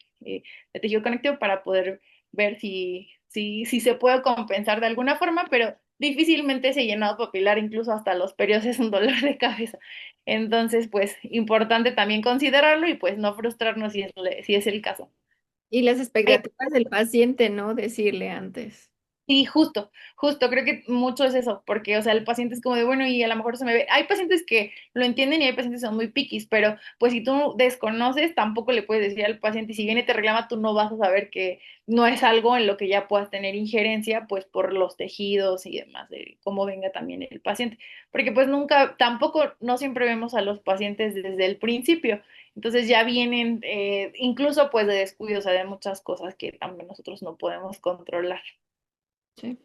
tejido conectivo para poder ver si se puede compensar de alguna forma, pero difícilmente ese llenado papilar, incluso hasta los periodos, es un dolor de cabeza. Entonces, pues, importante también considerarlo y pues no frustrarnos si es el caso. Y las expectativas del paciente, ¿no? Decirle antes. Sí, justo, creo que mucho es eso, porque, o sea, el paciente es como de, bueno, y a lo mejor se me ve, hay pacientes que lo entienden y hay pacientes que son muy piquis, pero pues si tú desconoces, tampoco le puedes decir al paciente, y si viene y te reclama, tú no vas a saber que no es algo en lo que ya puedas tener injerencia, pues por los tejidos y demás, de cómo venga también el paciente, porque pues nunca, tampoco, no siempre vemos a los pacientes desde el principio, entonces ya vienen, incluso pues de descuidos, o sea, de muchas cosas que también nosotros no podemos controlar. Sí.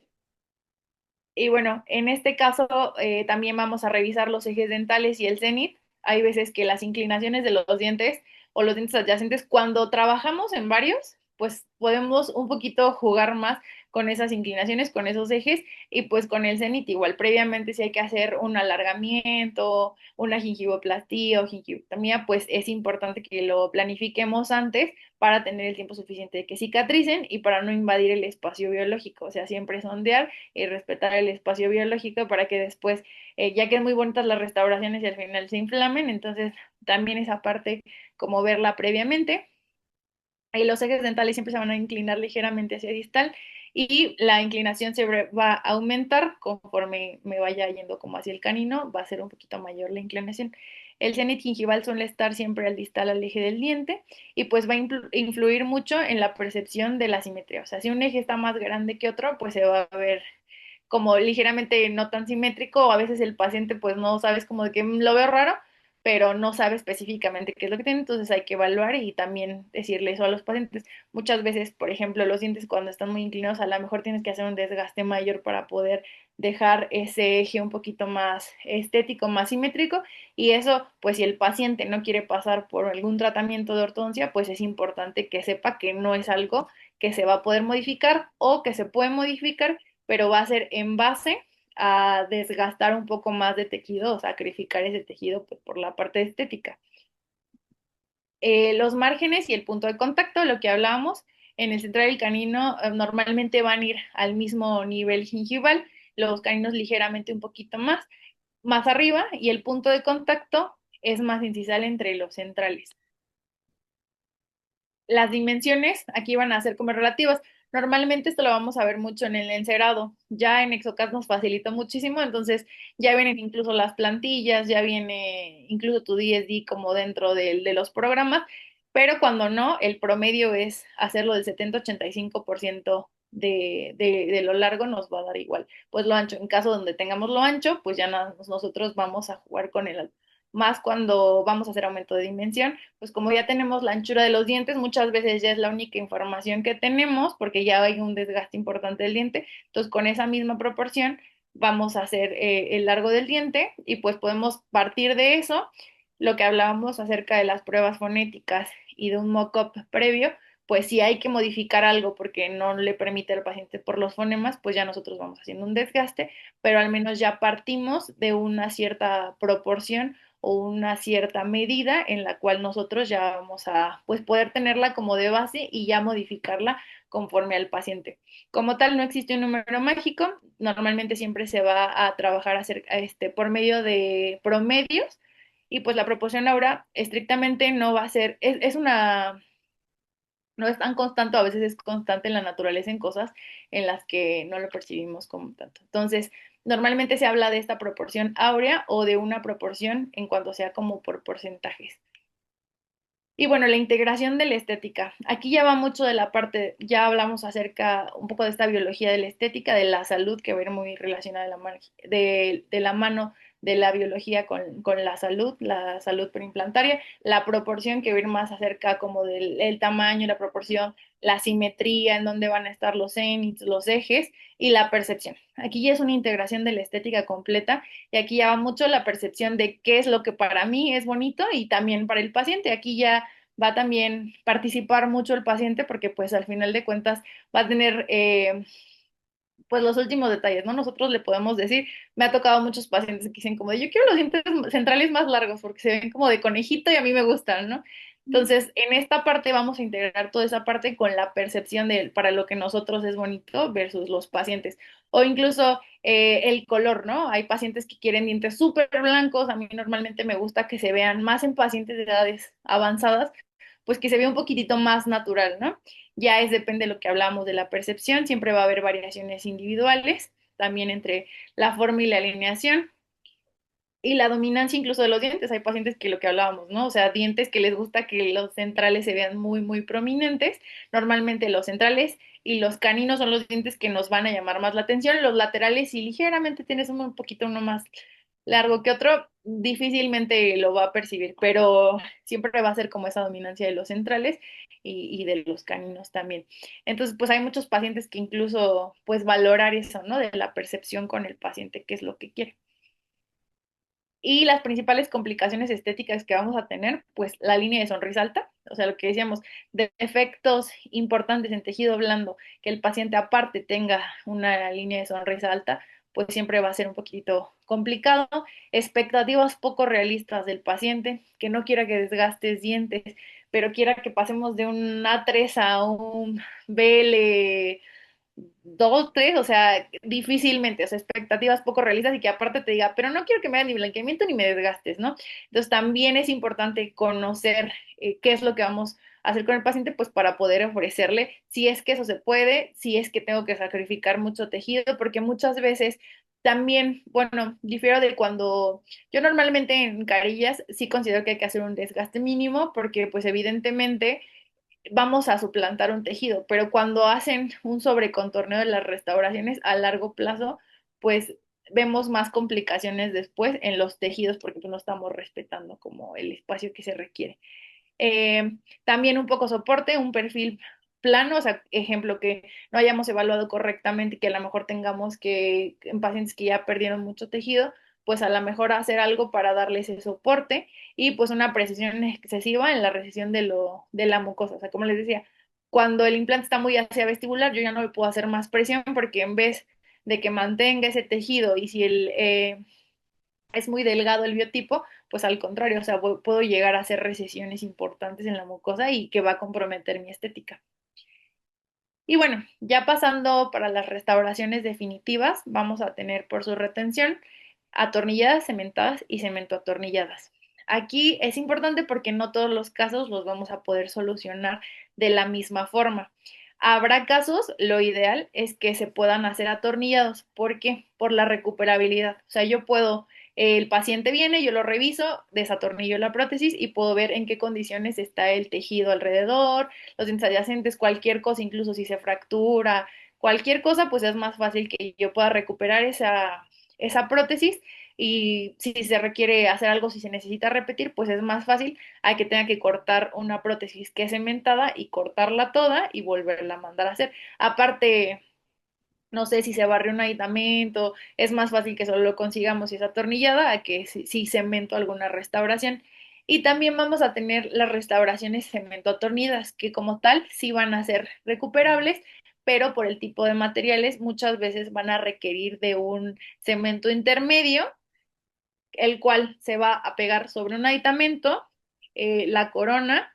Y bueno, en este caso también vamos a revisar los ejes dentales y el cenit. Hay veces que las inclinaciones de los dientes o los dientes adyacentes, cuando trabajamos en varios, pues podemos un poquito jugar más con esas inclinaciones, con esos ejes, y pues con el cenit igual, previamente si hay que hacer un alargamiento, una gingivoplastía o gingivectomía, pues es importante que lo planifiquemos antes para tener el tiempo suficiente de que cicatricen y para no invadir el espacio biológico, o sea, siempre sondear y respetar el espacio biológico para que después, ya que es muy bonitas las restauraciones y al final se inflamen, entonces también esa parte como verla previamente. Y los ejes dentales siempre se van a inclinar ligeramente hacia distal y la inclinación se va a aumentar conforme me vaya yendo como hacia el canino, va a ser un poquito mayor la inclinación. El cenit gingival suele estar siempre al distal al eje del diente y pues va a influir mucho en la percepción de la simetría. O sea, si un eje está más grande que otro, pues se va a ver como ligeramente no tan simétrico, o a veces el paciente pues no sabes como de que lo veo raro, pero no sabe específicamente qué es lo que tiene, entonces hay que evaluar y también decirle eso a los pacientes. Muchas veces, por ejemplo, los dientes cuando están muy inclinados, a lo mejor tienes que hacer un desgaste mayor para poder dejar ese eje un poquito más estético, más simétrico, y eso, pues si el paciente no quiere pasar por algún tratamiento de ortodoncia, pues es importante que sepa que no es algo que se va a poder modificar o que se puede modificar, pero va a ser en base a desgastar un poco más de tejido o sacrificar ese tejido pues, por la parte estética. Los márgenes y el punto de contacto, lo que hablábamos, en el central del canino normalmente van a ir al mismo nivel gingival, los caninos ligeramente un poquito más arriba, y el punto de contacto es más incisal entre los centrales. Las dimensiones aquí van a ser como relativas. Normalmente esto lo vamos a ver mucho en el encerado. Ya en Exocad nos facilita muchísimo, entonces ya vienen incluso las plantillas, ya viene incluso tu DSD como dentro de los programas, pero cuando no, el promedio es hacerlo del 70-85% de lo largo nos va a dar igual. Pues lo ancho, en caso donde tengamos lo ancho, pues ya nosotros vamos a jugar con el alto. Más cuando vamos a hacer aumento de dimensión, pues como ya tenemos la anchura de los dientes, muchas veces ya es la única información que tenemos porque ya hay un desgaste importante del diente. Entonces, con esa misma proporción vamos a hacer el largo del diente y pues podemos partir de eso, lo que hablábamos acerca de las pruebas fonéticas y de un mock-up previo, pues si hay que modificar algo porque no le permite al paciente por los fonemas, pues ya nosotros vamos haciendo un desgaste, pero al menos ya partimos de una cierta proporción o una cierta medida en la cual nosotros ya vamos a pues poder tenerla como de base y ya modificarla conforme al paciente. Como tal, no existe un número mágico, normalmente siempre se va a trabajar por medio de promedios y pues la proporción ahora estrictamente no va a ser, es una no es tan constante, a veces es constante en la naturaleza en cosas en las que no lo percibimos como tanto. Entonces, normalmente se habla de esta proporción áurea o de una proporción en cuanto sea como por porcentajes. Y bueno, la integración de la estética. Aquí ya va mucho de la parte, ya hablamos acerca un poco de esta biología de la estética, de la salud, que va a ir muy relacionada de la mano de la biología con la salud preimplantaria, la proporción que va a ir más acerca como del el tamaño, la proporción, la simetría, en dónde van a estar los cénitos, los ejes y la percepción. Aquí ya es una integración de la estética completa y aquí ya va mucho la percepción de qué es lo que para mí es bonito y también para el paciente. Aquí ya va a también participar mucho el paciente porque pues al final de cuentas va a tener pues los últimos detalles, ¿no? Nosotros le podemos decir, me ha tocado muchos pacientes que dicen como de, yo quiero los dientes centrales más largos porque se ven como de conejito y a mí me gustan, ¿no? Entonces, en esta parte vamos a integrar toda esa parte con la percepción de para lo que nosotros es bonito versus los pacientes. O incluso el color, ¿no? Hay pacientes que quieren dientes súper blancos. A mí normalmente me gusta que se vean más en pacientes de edades avanzadas, pues que se vea un poquitito más natural, ¿no? Ya es depende de lo que hablamos de la percepción, siempre va a haber variaciones individuales, también entre la forma y la alineación y la dominancia incluso de los dientes. Hay pacientes que lo que hablábamos, ¿no? O sea, dientes que les gusta que los centrales se vean muy, muy prominentes. Normalmente los centrales y los caninos son los dientes que nos van a llamar más la atención. Los laterales, si ligeramente tienes un poquito uno más largo que otro, difícilmente lo va a percibir, pero siempre va a ser como esa dominancia de los centrales y de los caninos también. Entonces, pues hay muchos pacientes que incluso, pues valorar eso, ¿no? De la percepción con el paciente, qué es lo que quiere. Y las principales complicaciones estéticas que vamos a tener, pues la línea de sonrisa alta, o sea, lo que decíamos, de efectos importantes en tejido blando, que el paciente aparte tenga una línea de sonrisa alta, pues siempre va a ser un poquito complicado. Expectativas poco realistas del paciente, que no quiera que desgastes dientes, pero quiera que pasemos de un A3 a un BL dos, tres, o sea, difícilmente, o sea, expectativas poco realistas y que aparte te diga, pero no quiero que me hagan ni blanqueamiento ni me desgastes, ¿no? Entonces también es importante conocer qué es lo que vamos a hacer con el paciente, pues para poder ofrecerle, si es que eso se puede, si es que tengo que sacrificar mucho tejido, porque muchas veces también, bueno, difiero de cuando yo normalmente en carillas sí considero que hay que hacer un desgaste mínimo, porque pues evidentemente vamos a suplantar un tejido, pero cuando hacen un sobrecontorneo de las restauraciones a largo plazo, pues vemos más complicaciones después en los tejidos porque pues, no estamos respetando como el espacio que se requiere. También un poco soporte, un perfil plano, o sea, ejemplo, que no hayamos evaluado correctamente y que a lo mejor tengamos que, en pacientes que ya perdieron mucho tejido, pues a lo mejor hacer algo para darles ese soporte y pues una precisión excesiva en la recesión de la mucosa. O sea, como les decía, cuando el implante está muy hacia vestibular, yo ya no le puedo hacer más presión porque en vez de que mantenga ese tejido y si es muy delgado el biotipo, pues al contrario, o sea, puedo llegar a hacer recesiones importantes en la mucosa y que va a comprometer mi estética. Y bueno, ya pasando para las restauraciones definitivas, vamos a tener por su retención atornilladas, cementadas y cementoatornilladas. Aquí es importante porque no todos los casos los vamos a poder solucionar de la misma forma. Habrá casos, lo ideal es que se puedan hacer atornillados. ¿Por qué? Por la recuperabilidad. O sea, yo puedo, el paciente viene, yo lo reviso, desatornillo la prótesis y puedo ver en qué condiciones está el tejido alrededor, los dientes adyacentes, cualquier cosa, incluso si se fractura, cualquier cosa, pues es más fácil que yo pueda recuperar esa prótesis y si se requiere hacer algo, si se necesita repetir, pues es más fácil a que tenga que cortar una prótesis que es cementada y cortarla toda y volverla a mandar a hacer. Aparte, no sé si se barre un aditamento, es más fácil que solo lo consigamos si es atornillada a que si cemento alguna restauración. Y también vamos a tener las restauraciones cemento atornidas, que como tal sí van a ser recuperables, pero por el tipo de materiales muchas veces van a requerir de un cemento intermedio, el cual se va a pegar sobre un aditamento, la corona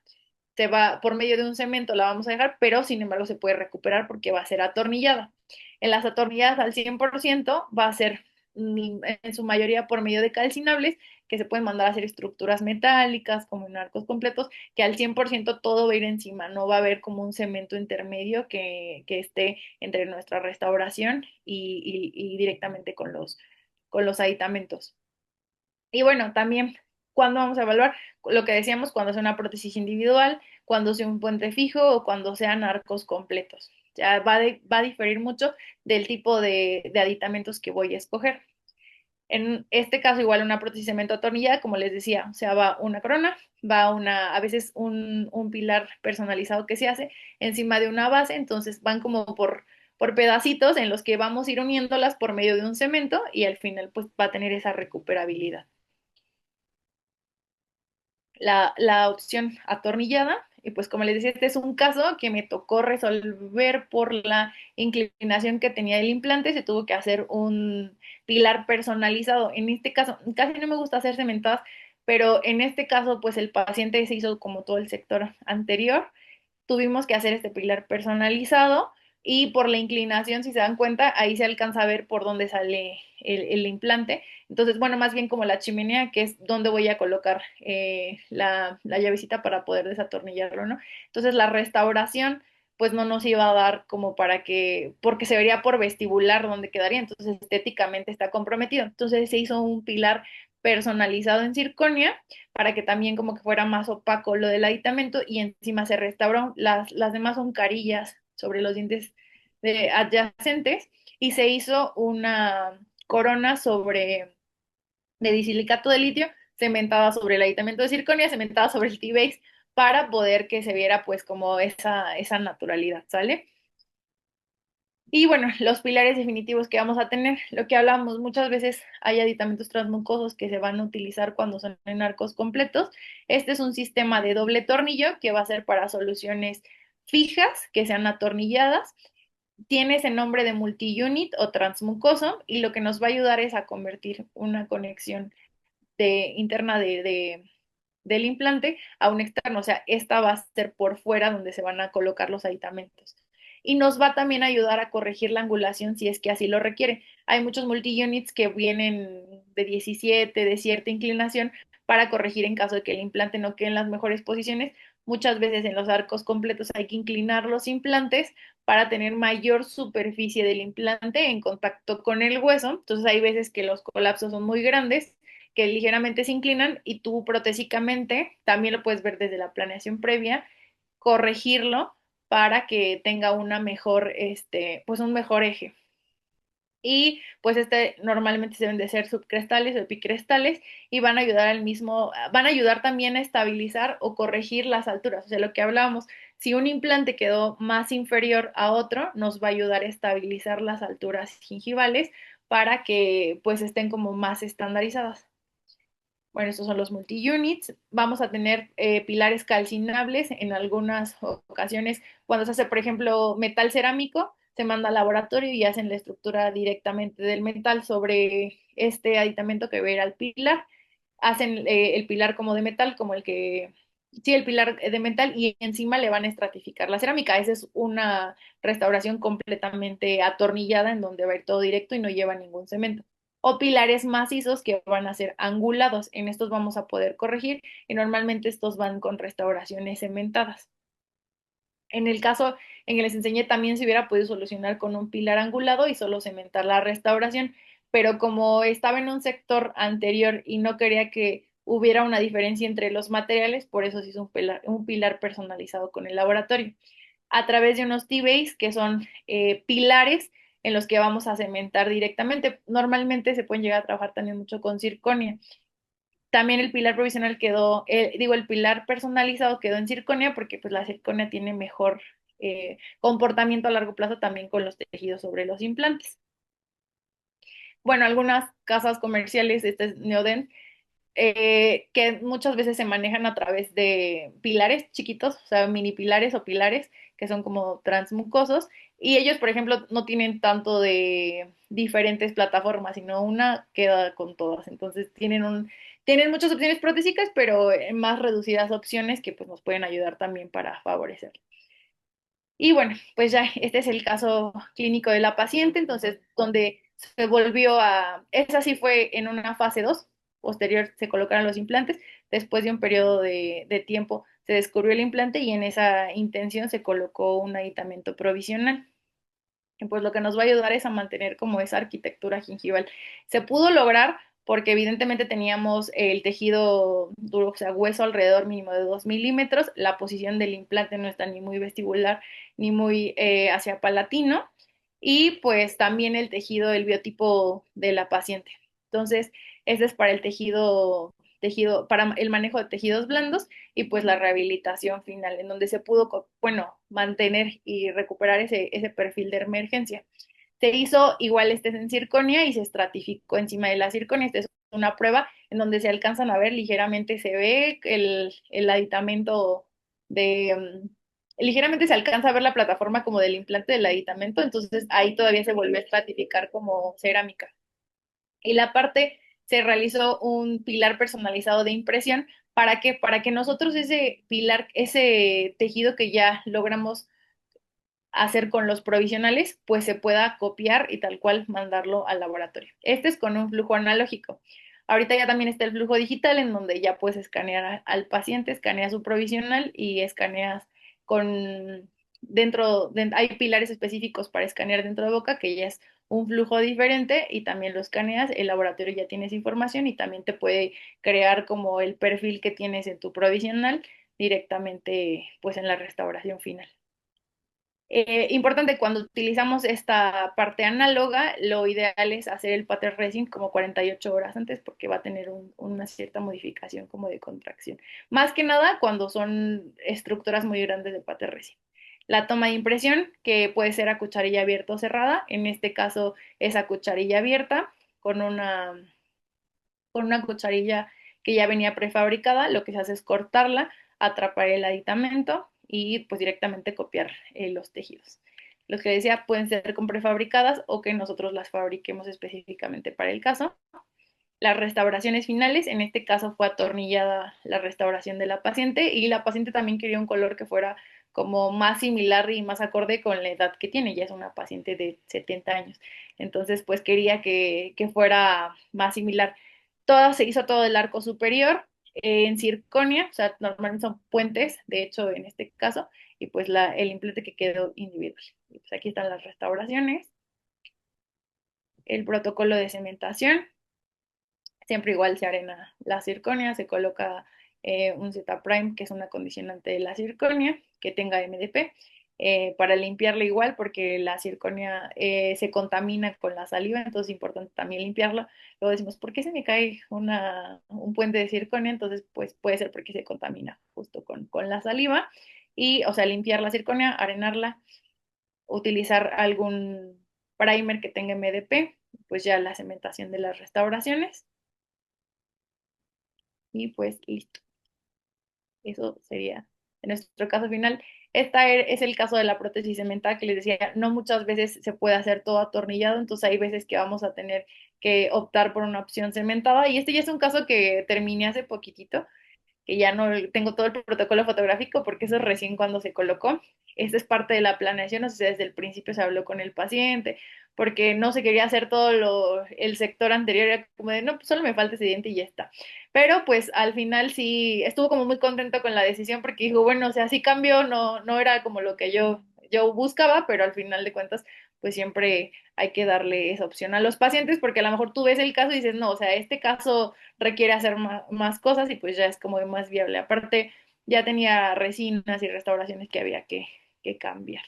se va por medio de un cemento, la vamos a dejar, pero sin embargo se puede recuperar porque va a ser atornillada. En las atornilladas al 100% va a ser en su mayoría por medio de calcinables, que se pueden mandar a hacer estructuras metálicas, como en arcos completos, que al 100% todo va a ir encima, no va a haber como un cemento intermedio que esté entre nuestra restauración y directamente con los aditamentos. Y bueno, también, ¿cuándo vamos a evaluar? Lo que decíamos, cuando sea una prótesis individual, cuando sea un puente fijo o cuando sean arcos completos. Ya va a diferir mucho del tipo de aditamentos que voy a escoger. En este caso, igual una prótesis cemento atornillada, como les decía, o sea, va una corona, va a veces un pilar personalizado que se hace encima de una base, entonces van como por pedacitos en los que vamos a ir uniéndolas por medio de un cemento y al final pues va a tener esa recuperabilidad la opción atornillada. Y pues como les decía, este es un caso que me tocó resolver por la inclinación que tenía el implante. Se tuvo que hacer un pilar personalizado. En este caso, casi no me gusta hacer cementadas, pero en este caso, pues el paciente se hizo como todo el sector anterior, tuvimos que hacer este pilar personalizado y por la inclinación, si se dan cuenta, ahí se alcanza a ver por dónde sale el implante. Entonces, bueno, más bien como la chimenea, que es donde voy a colocar la llavecita para poder desatornillarlo, ¿no? Entonces, la restauración, pues no nos iba a dar como para que, porque se vería por vestibular donde quedaría, entonces estéticamente está comprometido. Entonces, se hizo un pilar personalizado en circonia para que también como que fuera más opaco lo del aditamento y encima se restauró. Las demás son carillas sobre los dientes adyacentes y se hizo una corona sobre de disilicato de litio cementada sobre el aditamento de circonia, cementada sobre el T-base para poder que se viera pues como esa naturalidad, ¿sale? Y bueno, los pilares definitivos que vamos a tener, lo que hablamos, muchas veces hay aditamentos transmucosos que se van a utilizar cuando son en arcos completos. Este es un sistema de doble tornillo que va a ser para soluciones fijas, que sean atornilladas. Tiene ese nombre de multi-unit o transmucoso y lo que nos va a ayudar es a convertir una conexión interna del implante a un externo, o sea, esta va a ser por fuera donde se van a colocar los aditamentos. Y nos va también a ayudar a corregir la angulación si es que así lo requiere. Hay muchos multi-units que vienen de 17, de cierta inclinación, para corregir en caso de que el implante no quede en las mejores posiciones. Muchas veces en los arcos completos hay que inclinar los implantes para tener mayor superficie del implante en contacto con el hueso. Entonces hay veces que los colapsos son muy grandes, que ligeramente se inclinan y tú protésicamente, también lo puedes ver desde la planeación previa, corregirlo para que tenga una mejor, pues un mejor eje. Y pues normalmente se deben de ser subcrestales o epicrestales y van a ayudar van a ayudar también a estabilizar o corregir las alturas. O sea, lo que hablábamos, si un implante quedó más inferior a otro, nos va a ayudar a estabilizar las alturas gingivales para que pues estén como más estandarizadas. Bueno, estos son los multi-units. Vamos a tener pilares calcinables en algunas ocasiones. Cuando se hace, por ejemplo, metal cerámico, se manda al laboratorio y hacen la estructura directamente del metal sobre este aditamento que va a ir al pilar. Hacen el pilar como de metal, como sí, el pilar de metal y encima le van a estratificar la cerámica. Esa es una restauración completamente atornillada en donde va a ir todo directo y no lleva ningún cemento o pilares macizos que van a ser angulados. En estos vamos a poder corregir y normalmente estos van con restauraciones cementadas. En el caso en que les enseñé también se hubiera podido solucionar con un pilar angulado y solo cementar la restauración, pero como estaba en un sector anterior y no quería que hubiera una diferencia entre los materiales, por eso se hizo un pilar personalizado con el laboratorio a través de unos T-Base, que son pilares en los que vamos a cementar directamente. Normalmente se pueden llegar a trabajar también mucho con circonia. También el pilar provisional quedó, el pilar personalizado quedó en circonia porque pues la circonia tiene mejor comportamiento a largo plazo también con los tejidos sobre los implantes. Bueno, algunas casas comerciales, este es Neoden, que muchas veces se manejan a través de pilares chiquitos, o sea, mini pilares o pilares que son como transmucosos, y ellos, por ejemplo, no tienen tanto de diferentes plataformas, sino una queda con todas. Entonces tienen muchas opciones protésicas, pero más reducidas opciones que pues nos pueden ayudar también para favorecer. Y bueno, pues ya este es el caso clínico de la paciente, entonces donde se volvió esa sí fue en una fase 2 posterior se colocaron los implantes, después de un periodo de tiempo se descubrió el implante y en esa intención se colocó un aditamento provisional. Y pues lo que nos va a ayudar es a mantener como esa arquitectura gingival. Se pudo lograr porque evidentemente teníamos el tejido duro, o sea, hueso alrededor mínimo de 2 milímetros, la posición del implante no está ni muy vestibular ni muy hacia palatino, y pues también el tejido, el biotipo de la paciente. Entonces, este es para el para el manejo de tejidos blandos y pues la rehabilitación final, en donde se pudo, bueno, mantener y recuperar ese perfil de emergencia. Se hizo igual este en circonia y se estratificó encima de la circonia. Esta es una prueba en donde se alcanzan a ver ligeramente, se ve el aditamento ligeramente se alcanza a ver la plataforma como del implante del aditamento, entonces ahí todavía se vuelve a estratificar como cerámica. Y la parte se realizó un pilar personalizado de impresión. ¿Para qué? Para que nosotros ese pilar, ese tejido que ya logramos hacer con los provisionales, pues se pueda copiar y tal cual mandarlo al laboratorio. Este es con un flujo analógico. Ahorita ya también está el flujo digital en donde ya puedes escanear al paciente, escaneas su provisional y escaneas con hay pilares específicos para escanear dentro de boca que ya es un flujo diferente y también lo escaneas, el laboratorio ya tiene esa información y también te puede crear como el perfil que tienes en tu provisional directamente pues en la restauración final. Importante, cuando utilizamos esta parte análoga, lo ideal es hacer el pattern tracing como 48 horas antes porque va a tener una cierta modificación como de contracción. Más que nada cuando son estructuras muy grandes de pattern tracing. la toma de impresión, que puede ser a cucharilla abierta o cerrada. En este caso es a cucharilla abierta con una cucharilla que ya venía prefabricada. Lo que se hace es cortarla, atrapar el aditamento y pues directamente copiar los tejidos. Los que decía pueden ser con prefabricadas o que nosotros las fabriquemos específicamente para el caso. Las restauraciones finales, en este caso fue atornillada la restauración de la paciente y la paciente también quería un color que fuera como más similar y más acorde con la edad que tiene, ya es una paciente de 70 años, entonces pues quería que fuera más similar. Todo se hizo todo el arco superior en circonia, o sea, normalmente son puentes, de hecho en este caso, y pues el implante que quedó individual. Y pues aquí están las restauraciones, el protocolo de cementación. Siempre igual se arena la circonia, se coloca un Z-prime, que es un acondicionante de la circonia, que tenga MDP, para limpiarla igual, porque la circonia se contamina con la saliva, entonces es importante también limpiarla. Luego decimos, ¿por qué se me cae un puente de circonia? Entonces, pues puede ser porque se contamina justo con la saliva. Y, o sea, limpiar la circonia, arenarla, utilizar algún primer que tenga MDP, pues ya la cementación de las restauraciones y pues listo. Eso sería en nuestro caso final. Es el caso de la prótesis cementada que les decía, no muchas veces se puede hacer todo atornillado, entonces hay veces que vamos a tener que optar por una opción cementada y este ya es un caso que terminé hace poquitito, que ya no tengo todo el protocolo fotográfico porque eso es recién cuando se colocó. Esta es parte de la planeación, o sea, desde el principio se habló con el paciente, porque no se quería hacer todo el sector anterior, era como de, no, pues solo me falta ese diente y ya está. Pero pues al final sí estuvo como muy contento con la decisión porque dijo, bueno, o sea, sí cambió, no era como lo que yo buscaba, pero al final de cuentas, pues siempre hay que darle esa opción a los pacientes porque a lo mejor tú ves el caso y dices, no, o sea, este caso requiere hacer más cosas y pues ya es como más viable. Aparte, ya tenía resinas y restauraciones que había que cambiar.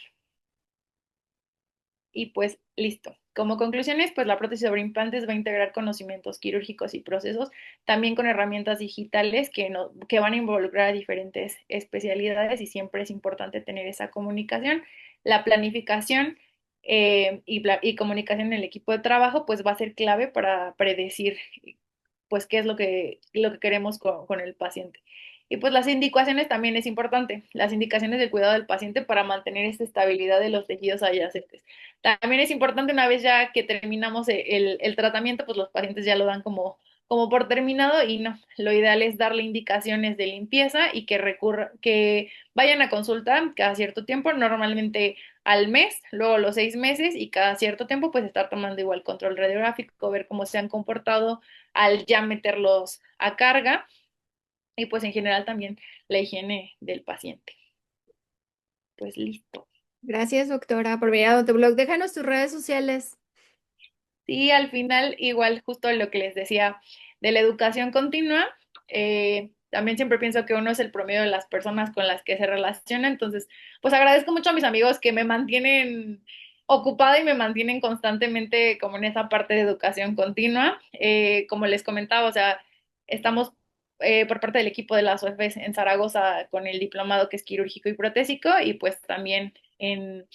Y pues listo. Como conclusiones, pues la prótesis sobre implantes va a integrar conocimientos quirúrgicos y procesos, también con herramientas digitales que van a involucrar a diferentes especialidades y siempre es importante tener esa comunicación. La planificación y comunicación en el equipo de trabajo, pues va a ser clave para predecir pues qué es lo que queremos con el paciente. Y pues las indicaciones también es importante, las indicaciones del cuidado del paciente para mantener esta estabilidad de los tejidos adyacentes. También es importante una vez ya que terminamos el tratamiento, pues los pacientes ya lo dan como por terminado y no, lo ideal es darle indicaciones de limpieza y que vayan a consulta cada cierto tiempo, normalmente al mes, luego los 6 meses y cada cierto tiempo pues estar tomando igual control radiográfico, ver cómo se han comportado al ya meterlos a carga y pues en general también la higiene del paciente. Pues listo. Gracias, doctora, por venir a Odontoblog. Déjanos tus redes sociales. Sí, al final igual justo lo que les decía de la educación continua, también siempre pienso que uno es el promedio de las personas con las que se relaciona, entonces pues agradezco mucho a mis amigos que me mantienen ocupada y me mantienen constantemente como en esa parte de educación continua. Como les comentaba, o sea, estamos por parte del equipo de las OFs en Zaragoza con el diplomado que es quirúrgico y protésico y pues también en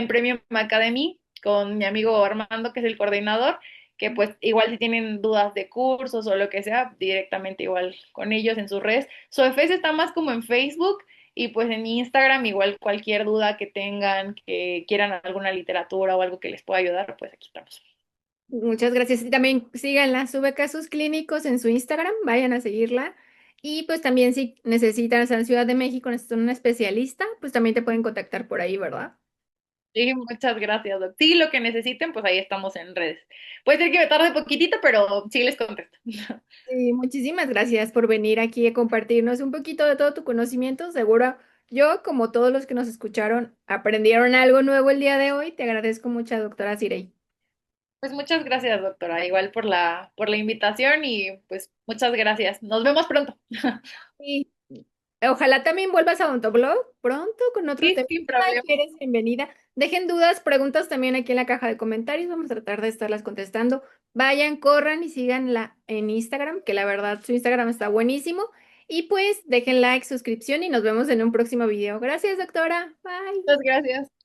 Premium Academy con mi amigo Armando, que es el coordinador, que pues igual si tienen dudas de cursos o lo que sea, directamente igual con ellos en sus redes. Sofes está más como en Facebook y pues en Instagram igual cualquier duda que tengan, que quieran alguna literatura o algo que les pueda ayudar, pues aquí estamos. Muchas gracias. Y también síganla, sube casos clínicos en su Instagram, vayan a seguirla. Y pues también si necesitan estar en Ciudad de México, necesitan un especialista, pues también te pueden contactar por ahí, ¿verdad? Sí, muchas gracias, Doc. Sí, lo que necesiten, pues ahí estamos en redes. Puede ser que me tarde poquitito, pero sí les contesto. Sí, muchísimas gracias por venir aquí a compartirnos un poquito de todo tu conocimiento. Seguro yo, como todos los que nos escucharon, aprendieron algo nuevo el día de hoy. Te agradezco mucho, doctora Cirey. Pues muchas gracias, doctora, igual por la invitación y pues muchas gracias. Nos vemos pronto. Y ojalá también vuelvas a Odontoblog pronto con otro Sí, tema. sin Que problema. eres bienvenida. Dejen dudas, preguntas también aquí en la caja de comentarios. Vamos a tratar de estarlas contestando. Vayan, corran y síganla en Instagram, que la verdad su Instagram está buenísimo. Y pues dejen like, suscripción y nos vemos en un próximo video. Gracias, doctora. Bye. Muchas gracias.